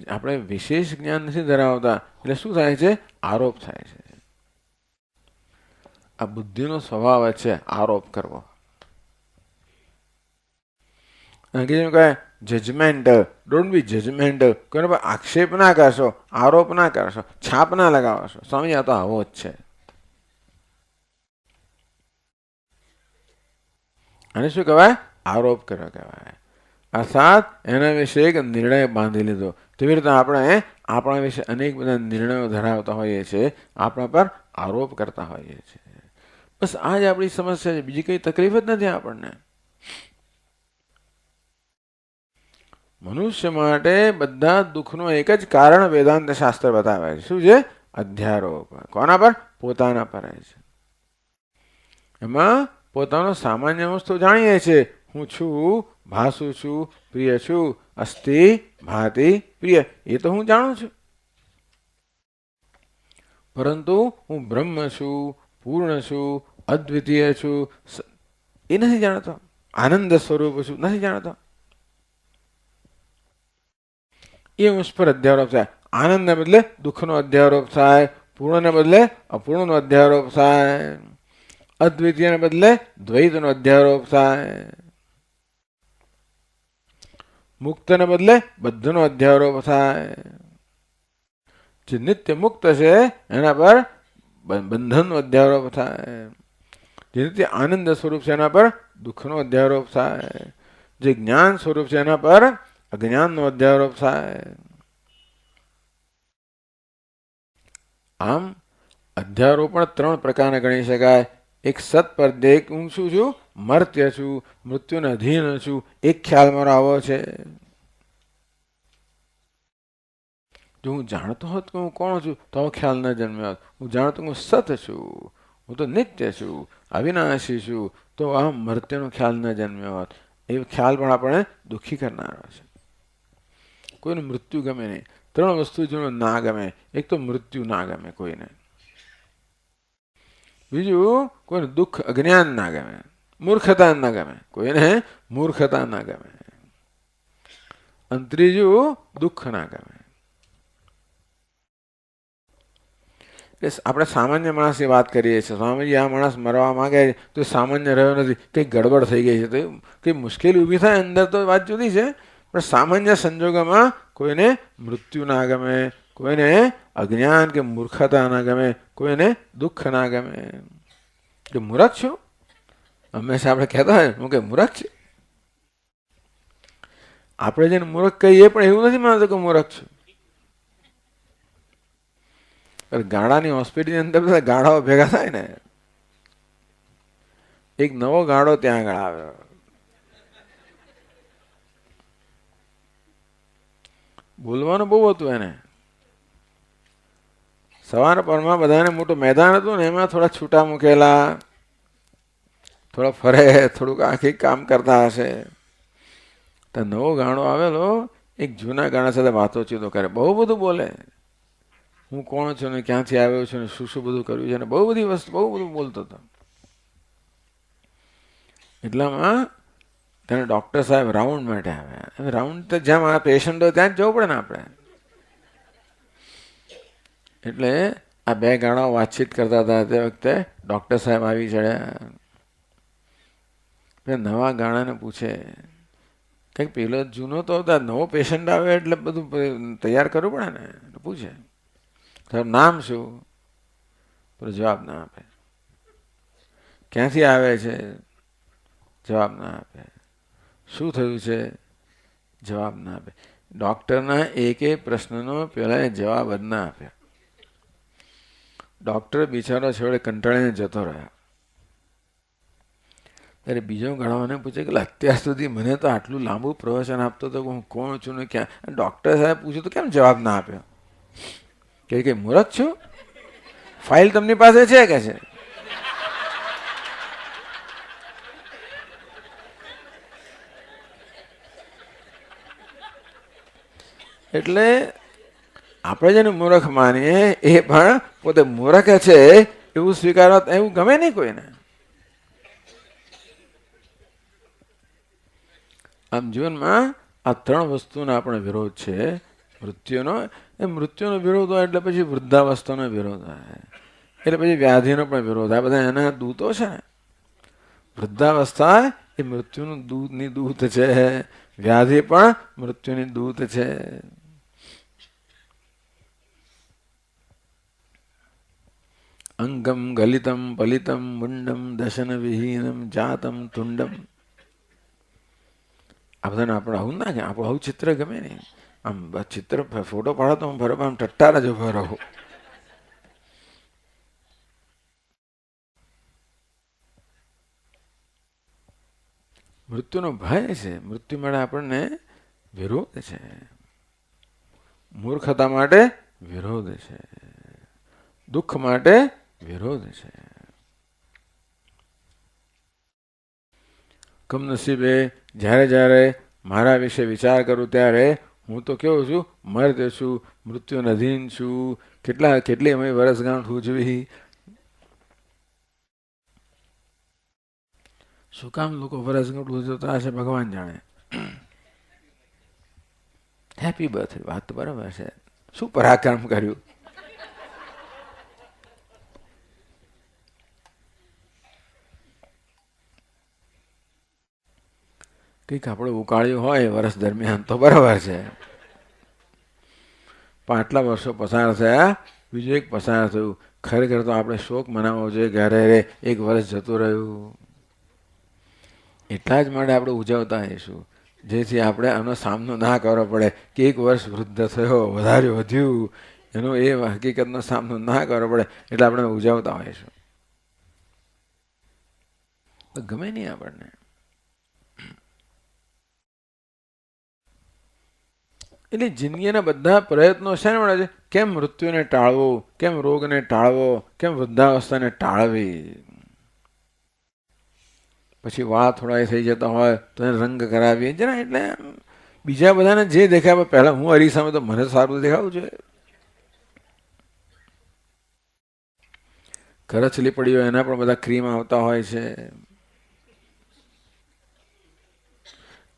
આપણે વિશેષ જ્ઞાન નથી ધરાવતા એટલે શું થાય છે? આરોપ થાય છે. આ બુદ્ધિનો સ્વભાવ છે આરોપ કરવો. Judgemental, don't be judgemental. કોઈને પર આક્ષેપ ના કરશો, આરોપ ના કરશો, છાપ ના લગાવશો. સ્વામી આ તો આવો જ છે. અને શું કહેવાય? આરોપ કર્યો કહેવાય. અર્થાત એના વિશે એક નિર્ણય બાંધી લીધો. તેવી રીતે આપણે આપણા વિશે અનેક બધા નિર્ણયો ધરાવતા હોઈએ છીએ, આપણા પર આરોપ કરતા હોઈએ છીએ. બસ આ જ આપણી સમસ્યા છે, બીજી કઈ તકલીફ જ નથી આપણને. મનુષ્ય માટે બધા દુઃખનું એક જ કારણ વેદાંત શાસ્ત્ર બતાવે છે. શું છે? અધ્યારોપ. કોના પર? પોતાના પર છે. એમાં પોતાનો સામાન્ય વસ્તુ જાણીએ છીએ. હું છું, ભાસું છું, પ્રિય છું, અસ્તિ ભાતિ પ્રિય, એ તો હું જાણું છું. પરંતુ હું બ્રહ્મ છું, પૂર્ણ છું, અદ્વિતીય છું એ નથી જાણતો. આનંદ સ્વરૂપ છું નથી જાણતો. એ અંશ પર અધ્યારોપ થાય. આનંદને બદલે દુઃખનો અધ્યારોપ થાય, પૂર્ણને બદલે અપૂર્ણનો અધ્યારોપ થાય, અદ્વિતીયને બદલે દ્વૈતનો અધ્યારોપ થાય, મુક્તને બદલે બધનો અધ્યારોપ થાય. જે નિત્ય મુક્ત છે એના પર બંધનનો અધ્યારોપ થાય. જે નિત્ય આનંદ સ્વરૂપ છે એના પર દુઃખનો અધ્યારોપ થાય. જે જ્ઞાન સ્વરૂપ છે એના પર અજ્ઞાનનો અધ્યારોપ થાય. આમ અધ્યારોપણ 3 પ્રકારના ગણી શકાય. એક સત પર દેખ, હું શું છું? મર્ત્ય છું, મૃત્યુને અધીન છું, એક ખ્યાલ મારો આવો છે. જો હું જાણતો હોત કે હું કોણ છું તો આવો ખ્યાલ ન જન્મ્યો હોત. હું જાણતો હું સત છું, હું તો નિત્ય છું, અવિનાશી છું, તો આ મર્ત્યનો ખ્યાલ ન જન્મ્યો હોત. એ ખ્યાલ પણ આપણે દુઃખી કરનારો છે. કોઈને મૃત્યુ ગમે નહીં. 3 વસ્તુ જેનો ના ગમે. એક તો મૃત્યુ ના ગમે કોઈને. બીજું કોઈને દુઃખ અજ્ઞાન ના ગમે. મૂર્ખતા ના ગમે, કોઈને મૂર્ખતા ના ગમે. અને ત્રીજું દુઃખ ના ગમે. આપણે સામાન્ય માણસની વાત કરીએ છીએ. સ્વામીજી આ માણસ મરવા માંગે તો સામાન્ય રહ્યો નથી, કંઈક ગડબડ થઈ ગઈ છે, તો કંઈ મુશ્કેલી ઊભી થાય અંદર તો વાત જુદી છે. પણ સામાન્ય સંજોગોમાં કોઈને મૃત્યુ ના ગમે, કોઈને અજ્ઞાન કે મૂર્ખતા ના ગમે, કોઈને દુઃખ ના ગમે. કે મૂર્ખ છું હંમેશા આપણે કહેતા હોય હું કે મૂર્ખ છે. આપણે જેને મૂર્ખ કહીએ પણ એવું નથી માનતો કે મૂર્ખ છું. ગાડાની હોસ્પિટલની અંદર બધા ગાડાઓ ભેગા થાય ને, એક નવો ગાડો ત્યાં આગળ આવ્યો. બોલવાનું બહુ હતું એને. સવાર પરમાં બધાને મોટું મેદાન હતું ને, એમાં થોડા છૂટા મૂકેલા, થોડા ફરે, થોડુંક આખી કામ કરતા હશે. તો નવો ગાણો આવેલો એક જૂના ગાણા સાથે વાતોચીતો કરે, બહુ બધું બોલે. હું કોણ છું ને ક્યાંથી આવ્યો છું ને શું શું બધું કર્યું છે ને બહુ બધી વસ્તુ બહુ બધું બોલતો હતો. એટલામાં તેને ડૉક્ટર સાહેબ રાઉન્ડ માટે આવ્યા. રાઉન્ડ તો જ્યાં આ પેશન્ટ હોય ત્યાં જ જવું પડે ને આપણે. એટલે આ બે ગાણાઓ વાતચીત કરતા હતા તે વખતે ડૉક્ટર સાહેબ આવી ચડ્યા. નવા ગાણાને પૂછે કંઈક પેલો જૂનો તો નવો પેશન્ટ આવે એટલે બધું તૈયાર કરવું પડે ને. પૂછે તારું નામ શું? તો જવાબ ના આપે. ક્યાંથી આવે છે? જવાબ ના આપે. શું થયું છે? જવાબ ના આપે. ડૉક્ટરના એક પ્રશ્નનો પેલા જવાબ જ ના આપ્યા. ડૉક્ટર બિચારો છેવડે કંટાળીને જતો રહ્યા. ત્યારે બીજો ગણાવાને પૂછે કે અત્યાર સુધી મને તો આટલું લાંબુ પ્રવચન આપતો હતો કે હું કોણ છું ને ક્યાં. ડૉક્ટર સાહેબ પૂછ્યું તો કેમ જવાબ ના આપ્યો? કે મૂર્ખ છું? ફાઇલ તમારી પાસે છે કે છે? એટલે આપણે જેને મૂર્ખ માનીએ એ પણ પોતે મૂર્ખ છે એવું સ્વીકારવા એવું ગમે નહીં કોઈને. આમ જીવનમાં આ ત્રણ વસ્તુનો આપણો વિરોધ છે. મૃત્યુનો વિરોધ હોય એટલે પછી વૃદ્ધાવસ્થાનો વિરોધ હોય, એટલે પછી વ્યાધિનો પણ વિરોધ. આ બધા એના દૂતો છે ને. વૃદ્ધાવસ્થા એ મૃત્યુનું દૂતની દૂત છે, વ્યાધિ પણ મૃત્યુની દૂત છે. અંગમ ગલિતમ પલિતમ મુંડમ દશન વિહીનમ જાતમ તુંડમ. આ બધાને આપણે આવું ના કે આપણું આવું ચિત્ર ગમે નહીં. આમ ચિત્ર ફોટો પાડો તો હું બરાબર આમ ટટ્ટાર જ ઉભો રહું. મૃત્યુનો ભય છે, મૃત્યુ માટે આપણને વિરોધ છે, મૂર્ખતા માટે વિરોધ છે, દુઃખ માટે વિરોધ છે. કમનસીબે જ્યારે જ્યારે મારા વિશે વિચાર કરું ત્યારે હું તો કેવું છું, મર્દ છું, મૃત્યુને અધીન છું. કેટલી અમે વર્ષગાંઠ ઉજવી. શું કામ લોકો વર્ષગાંઠ ઉજવતા હશે ભગવાન જાણે. હેપી બર્થડે, વાત તો બરાબર છે. શું પરાક્રમ કર્યું. કંઈક આપણે ઉકાળ્યું હોય વર્ષ દરમિયાન તો બરાબર છે. પણ આટલા વર્ષો પસાર થયા, બીજું એક પસાર થયું. ખરેખર તો આપણે શોક મનાવવો જોઈએ કે અરે એક વર્ષ જતું રહ્યું. એટલા જ માટે આપણે ઉજવતા હોઈશું જેથી આપણે આનો સામનો ના કરવો પડે કે એક વર્ષ વૃદ્ધ થયો, વધારે વધ્યું, એનો એ હકીકતનો સામનો ના કરવો પડે એટલે આપણે ઉજવતા હોઈશું. ગમે નહીં આપણને. એટલે જિંદગીના બધા પ્રયત્નો શેને મળે છે? કેમ મૃત્યુને ટાળવું, કેમ રોગને ટાળવો, કેમ વૃદ્ધાવસ્થાને ટાળવી. પછી વાળ થોડા થઈ જતા હોય તો એને રંગ કરાવીએ જરા. એટલે બીજા બધાને જે દેખાય પહેલાં હું અરીસામે તો મને સારું દેખાવું જોઈએ. કરચલી પડી હોય એના પણ બધા ક્રીમ આવતા હોય છે.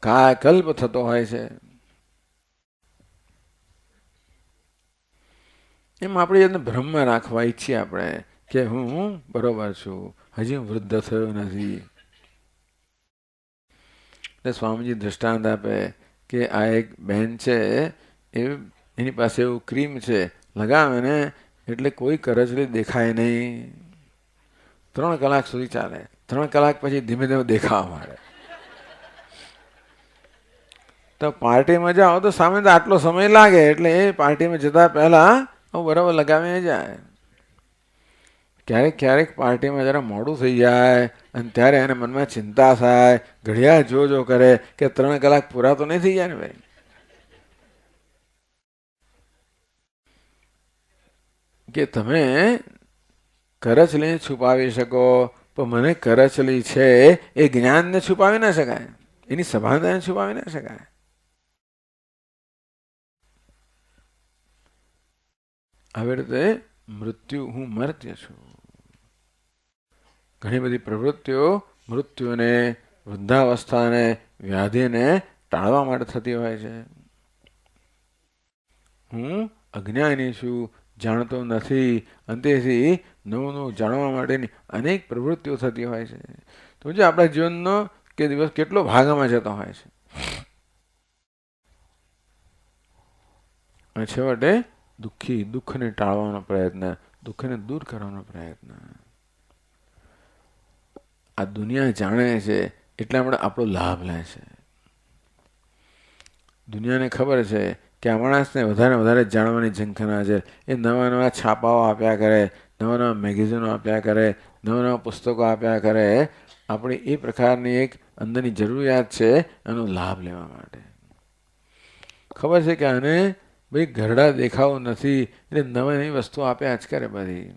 કાયકલ્પ થતો હોય છે. એમ આપણે એને ભ્રમમાં રાખવા ઈચ્છીએ આપણે કે હું બરોબર છું, હજી હું વૃદ્ધ થયો નથી. એટલે સ્વામીજી દ્રષ્ટાંત આપે કે આ એક બહેન છે, એની પાસે એવું ક્રીમ છે, લગાવે ને એટલે કોઈ કરચલી દેખાય નહીં. 3 કલાક સુધી ચાલે. 3 કલાક પછી ધીમે ધીમે દેખાવા માંડે. તો પાર્ટીમાં જાઓ તો સામે તો આટલો સમય લાગે, એટલે એ પાર્ટીમાં જતા પહેલા બરાબર લગાવીને જાય. ક્યારેક ક્યારેક પાર્ટીમાં જરા મોડું થઈ જાય અને ત્યારે એને મનમાં ચિંતા થાય, ઘડિયાળ જો કરે કે 3 કલાક પૂરા તો નહીં થઈ જાય ને ભાઈ. કે તમે કરચલી છુપાવી શકો, પણ મને કરચલી છે એ જ્ઞાનને છુપાવી ના શકાય, એની સભાનતાને છુપાવી ના શકાય. આવી રીતે મૃત્યુ, હું મર્ત્ય છું. ઘણી બધી પ્રવૃત્તિઓ મૃત્યુને, વૃદ્ધાવસ્થાને, વ્યાધિને ટાળવા માટે થતી હોય છે. હું અજ્ઞાની છું, જાણતો નથી, અંતેથી નવું નવું જાણવા માટેની અનેક પ્રવૃત્તિઓ થતી હોય છે. તો જે આપણા જીવનનો કે દિવસ કેટલો ભાગમાં જતો હોય છે. અને છેવટે દુઃખને ટાળવાનો પ્રયત્ન, દુઃખને દૂર કરવાનો પ્રયત્ન. આ દુનિયા જાણે છે એટલા માટે આપણો લાભ લે છે. દુનિયાને ખબર છે કે આ માણસને વધારે વધારે જાણવાની ઝંખના છે. એ નવા નવા છાપાઓ આપ્યા કરે, નવા નવા મેગેઝિનો આપ્યા કરે, નવા નવા પુસ્તકો આપ્યા કરે. આપણી એ પ્રકારની એક અંદરની જરૂરિયાત છે એનો લાભ લેવા માટે. ખબર છે કે આને ભાઈ ઘરડા દેખાવું નથી, એટલે નવી નવી વસ્તુ આપ્યા જ કરે બધી.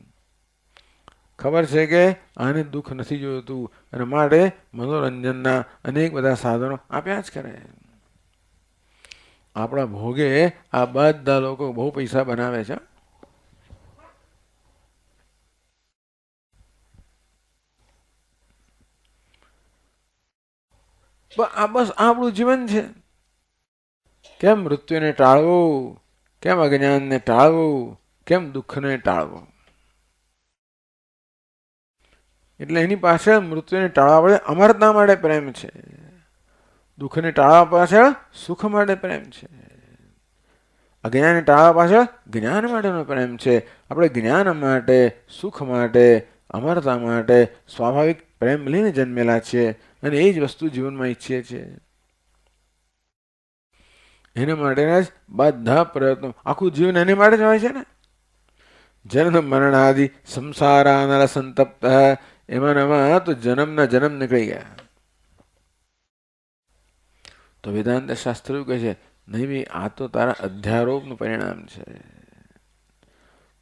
ખબર છે કે આને દુઃખ નથી જોઈતું, અને માટે મનોરંજનના અનેક બધા સાધનો આપ્યા જ કરે. આપણા ભોગે આ બધા લોકો બહુ પૈસા બનાવે છે. બસ આપણું જીવન છે. કેમ મૃત્યુને ટાળવું, કેમ અજ્ઞાનને ટાળવું, કેમ દુઃખને ટાળવું. એટલે એની પાછળ મૃત્યુને ટાળવા પડે અમરતા માટે પ્રેમ છે, દુઃખને ટાળવા પાછળ સુખ માટે પ્રેમ છે, અજ્ઞાનને ટાળવા પાછળ જ્ઞાન માટેનો પ્રેમ છે. આપણે જ્ઞાન માટે, સુખ માટે, અમરતા માટે સ્વાભાવિક પ્રેમ લઈને જન્મેલા છીએ, અને એ જ વસ્તુ જીવનમાં ઈચ્છીએ છીએ. એના માટેના જ બધા પ્રયત્નો, આખું જીવન એને માટે જ હોય છે ને. જન્મ મરણાદિ સંસારાનલ સંતપ્ત, એમાં તો જન્મના જન્મ નીકળી ગયા. તો વેદાંત શાસ્ત્ર એવું કહે છે, નહીં ભાઈ આ તો તારા અધ્યારોપનું પરિણામ છે.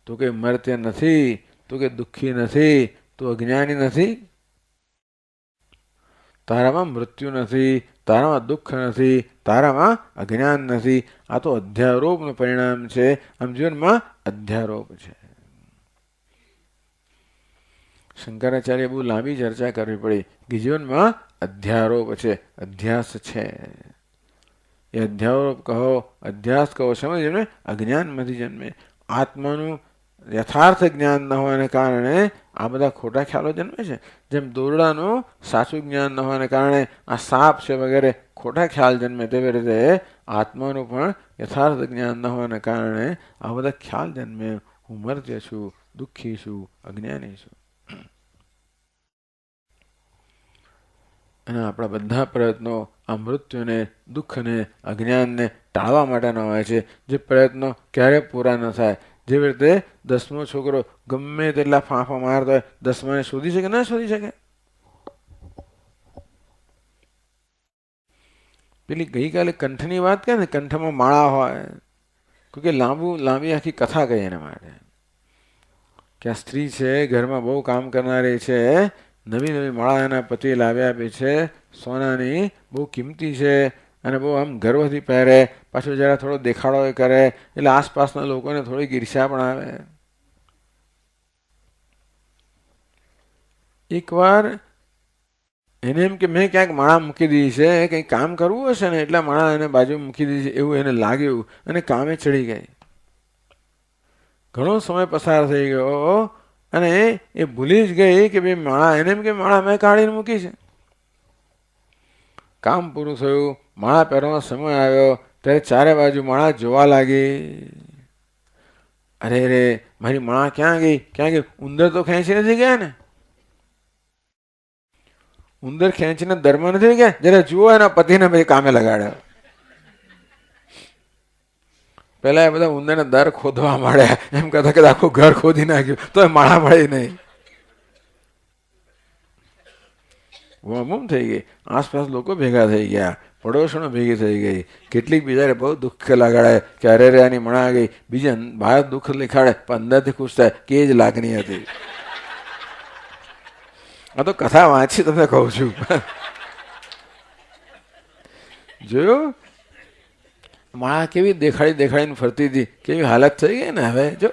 તું કે મર્ત્ય નથી, તું કે દુઃખી નથી, તું અજ્ઞાની નથી, તારામાં મૃત્યુ નથી, તારામાં દુઃખ નથી, તારામાં અજ્ઞાન નથી. આ તો અધ્યારોપનું પરિણામ છે. આમ જીવનમાં અધ્યારોપ છે. શંકરાચાર્ય બહુ લાંબી ચર્ચા કરવી પડી કે જીવનમાં અધ્યારોપ છે, અધ્યાસ છે. એ અધ્યારોપ કહો, અધ્યાસ કહો, સમજ જન્મે અજ્ઞાનમાંથી જન્મે. આત્માનું યથાર્થ જ્ઞાન ન હોવાને કારણે આ બધા ખોટા ખ્યાલો જન્મે છે. જેમ દોરડાનું સાચું જ્ઞાન ન હોવાને કારણે આ સાપ છે વગેરે ખોટા ખ્યાલ જન્મે, તેવી રીતે આત્માનું પણ યથાર્થ જ્ઞાન ન હોવાને કારણે આ બધા ખ્યાલ જન્મે. હું મર્ત્ય છું, દુઃખી છું, અજ્ઞાની છું. અને આપણા બધા પ્રયત્નો આ મૃત્યુને, દુઃખને, અજ્ઞાનને ટાળવા માટેના હોય છે. જે પ્રયત્નો ક્યારેય પૂરા ન થાય. જેવી રીતે 10મો છોકરો ગમે તેટલા ફાંફા મારતો હોય, 10માને શોધી શકે ના શોધી શકે. પેલી ગઈકાલે કંઠની વાત કરે ને, કંઠમાં માળા હોય, કે લાંબી આખી કથા કહી એના માટે કે આ સ્ત્રી છે, ઘરમાં બહુ કામ કરનારી છે, નવી નવી માળા એના પતિ લાવી આપી છે, સોનાની, બહુ કિંમતી છે, અને બહુ આમ ગર્વથી પહેરે. પાછું જરા થોડો દેખાડો એ કરે, એટલે આસપાસના લોકોને થોડીક ઈર્ષ્યા પણ આવે. એકવાર એને એમ કે મેં ક્યાંક માળા મૂકી દીધી છે, કંઈક કામ કરવું હશે ને એટલા માળા એને બાજુ મૂકી દીધી છે એવું એને લાગ્યું અને કામે ચડી ગઈ. ઘણો સમય પસાર થઈ ગયો અને એ ભૂલી જ ગઈ કે ભાઈ માળા, એને એમ કે માળા મેં કાઢીને મૂકી છે. કામ પૂરું થયું, માળા પહેરવાનો સમય આવ્યો ત્યારે ચારે બાજુ માળા જોવા લાગી. અરે રે, મારી માળા ક્યાં ગઈ ક્યાં ગઈ? ઉંદર તો ખેંચી નથી ગયા ને? ઉંદર ખેંચીને દરમાં નથી ગયા? જરા જુઓ એના પતિને પછી કામે લગાડ્યો. પેલા એ બધા ઉંદરને દર ખોદવા માંડ્યા, એમ કહેતા કે આખું ઘર ખોદી નાખ્યું તો માળા મળી નહીં. બૂમ થઈ ગઈ, આસપાસ લોકો ભેગા થઈ ગયા, પડોશણો ભેગી થઈ ગઈ. કેટલીક બિચારે બહુ દુઃખ લગાડે કે અરે રે આની મણા ગઈ. બીજા બહાર દુઃખ લીખાડે પણ અંદરથી ખુશ થાય કે એ જ લાગણી હતી. આ તો કથા વાંચી તમને કહું છું. જોયું માળા કેવી દેખાડીને ફરતી હતી, કેવી હાલત થઈ ગઈ ને. હવે જો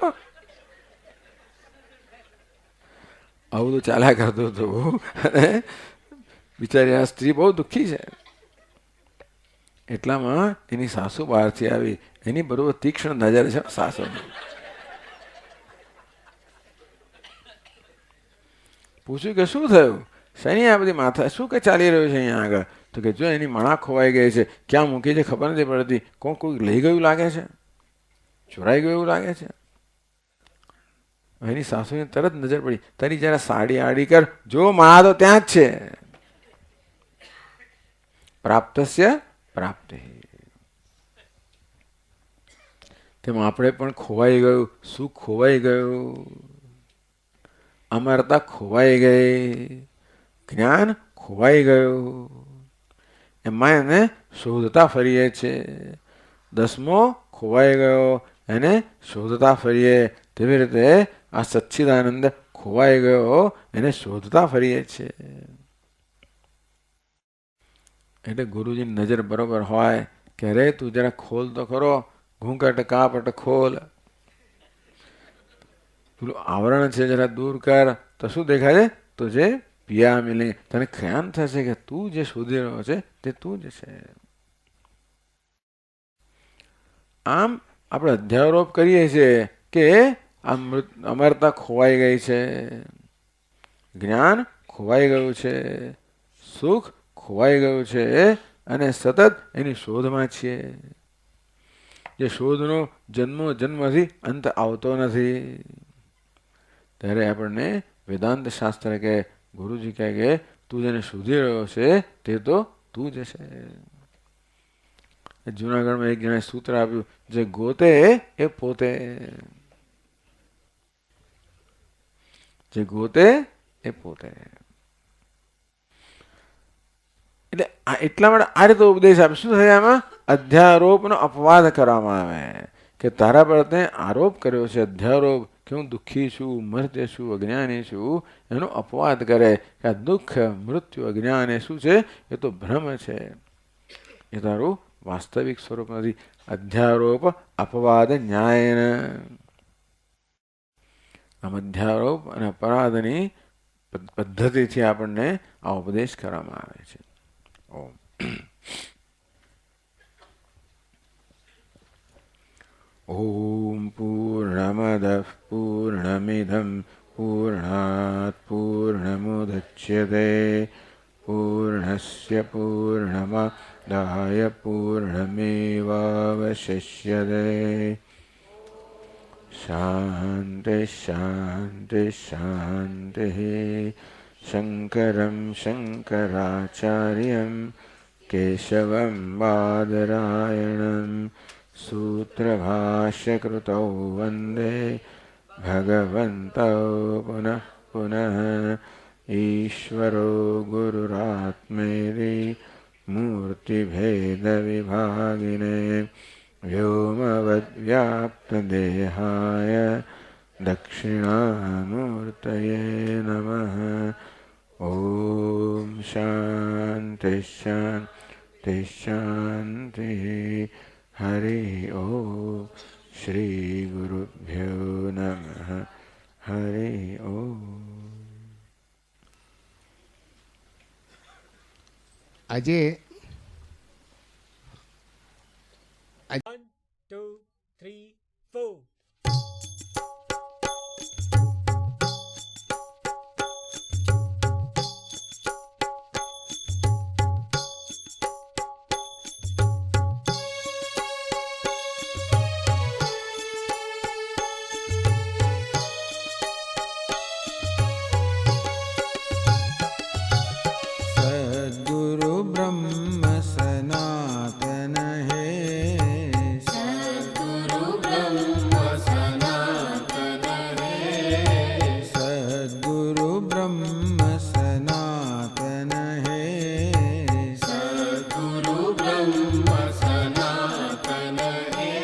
આવું તો ચાલ્યા કરતું હતું. બિચારી આ સ્ત્રી બહુ દુઃખી છે. એટલામાં એની સાસુ બહારથી આવી, એની બરોબર તીક્ષ્ણ નજર છે સાસુની. પૂછ્યું કે શું થયું, શેની આ બધી માથા, શું કે ચાલી રહ્યું છે અહીંયા આગળ? તો કે જો એની માળા ખોવાઈ ગઈ છે, ક્યાં મૂકી છે ખબર નથી પડતી, કોઈ લઈ ગયું લાગે છે, ચોરાઈ ગયું એવું લાગે છે. એની સાસુને તરત નજર પડી, તારી જરા સાડી આડી કર, જો માળા તો ત્યાં જ છે. પ્રાપ્તસ્ય પ્રાપ્તિ. તેમ આપણે પણ ખોવાઈ ગયું, સુખ ખોવાઈ ગયું, અમરતા ખોવાઈ ગઈ, જ્ઞાન ખોવાઈ ગયું, એમાં એને શોધતા ફરીએ છીએ. 10મો ખોવાઈ ગયો, એને શોધતા ફરીએ. તેવી રીતે આ સચ્ચિદાનંદ ખોવાઈ ગયો, એને શોધતા ફરીએ છીએ. એટલે ગુરુજીની નજર બરોબર હોય કે અરે તું જરા ખોલ તો ખરો, ઘૂંઘટ કાપટ ખોલ, પેલું આવરણ છે જરા દૂર કર, તો શું દેખાય છે? તો જે પિયા મિલે, તને ખ્યાલ થશે કે તું જે શોધી રહ્યો છે તે તું જ છે. આમ આપણે અધ્યારોપ કરીએ છીએ કે અમરતા ખોવાઈ ગઈ છે, જ્ઞાન ખોવાઈ ગયું છે, સુખ ખોવાઈ ગયું છે અને સતત એની શોધમાં છીએ. જે શોધનો જન્મથી અંત આવતો નથી. ત્યારે આપણને વેદાંત શાસ્ત્ર કે ગુરુજી કહે કે તું જેને શોધી રહ્યો છે તે તો તું જ છે. જુનાગઢમાં એક જણાએ સૂત્ર આપ્યું, જે ગોતે એ પોતે. જે ગોતે એ પોતે. એટલે એટલા માટે આ રીતે ઉપદેશ આપે. શું થાય આમાં? અધ્યારોપનો અપવાદ કરવામાં આવે કે તારા પર તે આરોપ કર્યો છે, અધ્યારોપ કે હું દુઃખી છું, મર્ત્ય છું, અજ્ઞાની છું, એનો અપવાદ કરે કે આ દુઃખ, મૃત્યુ, અજ્ઞાન એ શું છે? એ તો ભ્રમ છે, એ તારું વાસ્તવિક સ્વરૂપ નથી. અધ્યારોપ અપવાદ ન્યાય. આમ અધ્યારોપ અને અપરાધની પદ્ધતિથી આપણને આ ઉપદેશ કરવામાં આવે છે. ઓમ પૂર્ણમદ પૂર્ણમિદં પૂર્ણાત પૂર્ણમુદચ્યતે પૂર્ણસ્ય પૂર્ણમાદાય પૂર્ણમેવાવશિષ્યતે. શાંતિ શાંતિ શાંતિ. શંકરં શંકરાચાર્યં કેશવં બાદરાયણં સૂત્રભાષ્યકૃતૌ વંદે ભગવन्तौ પુનઃ પુનઃ. ઈશ્વરો ગુરુરાત્મેતિ મૂર્તિભેદવિભાગિને વ્યોમવદ્વ્યાપ્તદેહાય દક્ષિણામૂર્તયે નમઃ. ઓમ શાંતિ શાંતિ શાંતિ. હરિ ઓમ. શ્રી ગુરુભ્યો નમઃ. હરિ ઓમ. આજે 1, 2, 3, 4. सद्गुरु ब्रह्म सनातन है, सद्गुरु ब्रह्म सनातन है, सद्गुरु ब्रह्म सनातन है, सद्गुरु ब्रह्म सनातन है,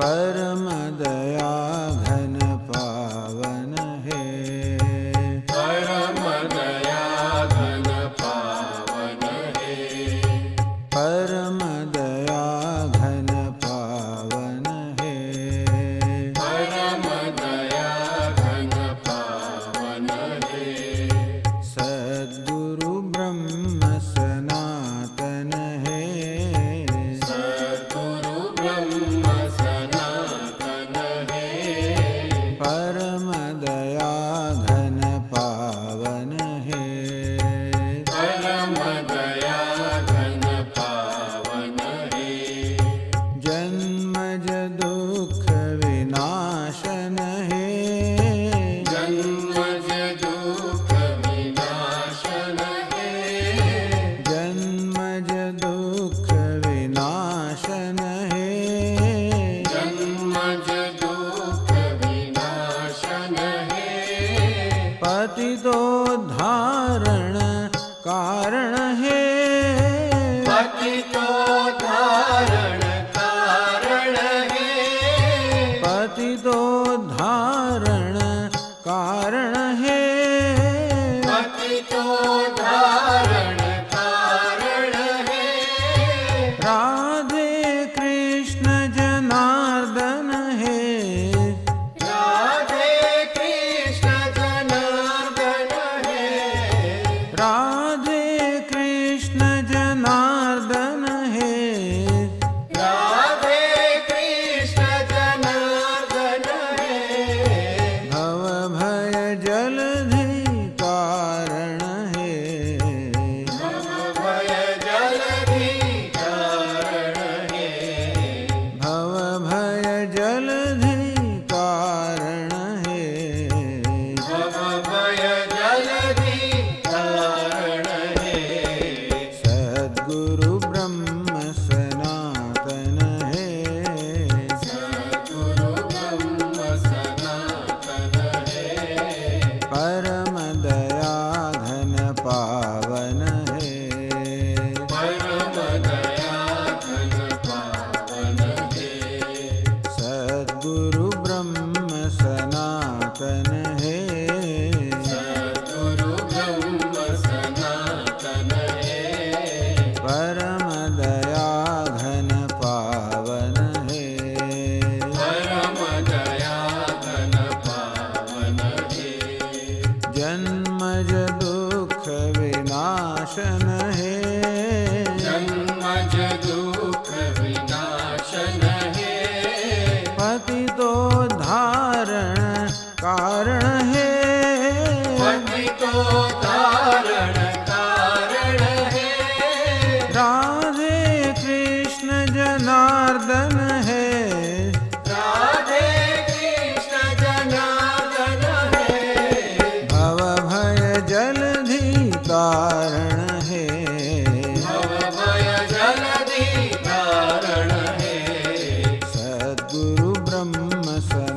परम दया घन पावन है, परम दया घन पावन है, परम दया घन पावन है, परम दया घन पावन है, सद्गुरु ब्रह्म सनातन है, सद्गुरु ब्रह्म सनातन है, परम दया घन पावन है, परम दया घन पावन है, जन्मज दुख विनाशन है, जन्मज दुख विनाशन है, जन्मज दुख विनाशन है, जन्मज दुख विनाशन है, पतितोद्धारण कारण है, पतितो धारण कारण है, पतितोद्धारण कारण है, पतितो धारण कारण है, राधे कृष्ण जनार्दन है, राधे कृष्ण जनार्दन है, राधे कृष्ण जनार्दन है, राधे कृष्ण जनार्दन है, भव भय जलधि कारण है, भय जलधि कारण है, भव भय जलधि कारण है, भव भय जलधि कारण है, सद्गुरु ब्रह्म सनातन है, सद्गुरु ब्रह्म सनातन है, परम दया घन पावन है, परम दया घन पावन है, सद्गुरु ब्रह्म सनातन है, सद्गुरु ब्रह्म सनातन है, परम दया घन पावन है, परम दया घन पावन है, जन्मज दुख विनाशन है, जन्मज दुख विनाशन है, पतितोद्धारण कारण है, पतितो धारण कारण है, राधे कृष्ण जनार्दन है, राधे कृष्ण जनार्दन है, भव भय जलधि कारण है, भव भय जलधि कारण है, सद्गुरु ब्रह्म सनातन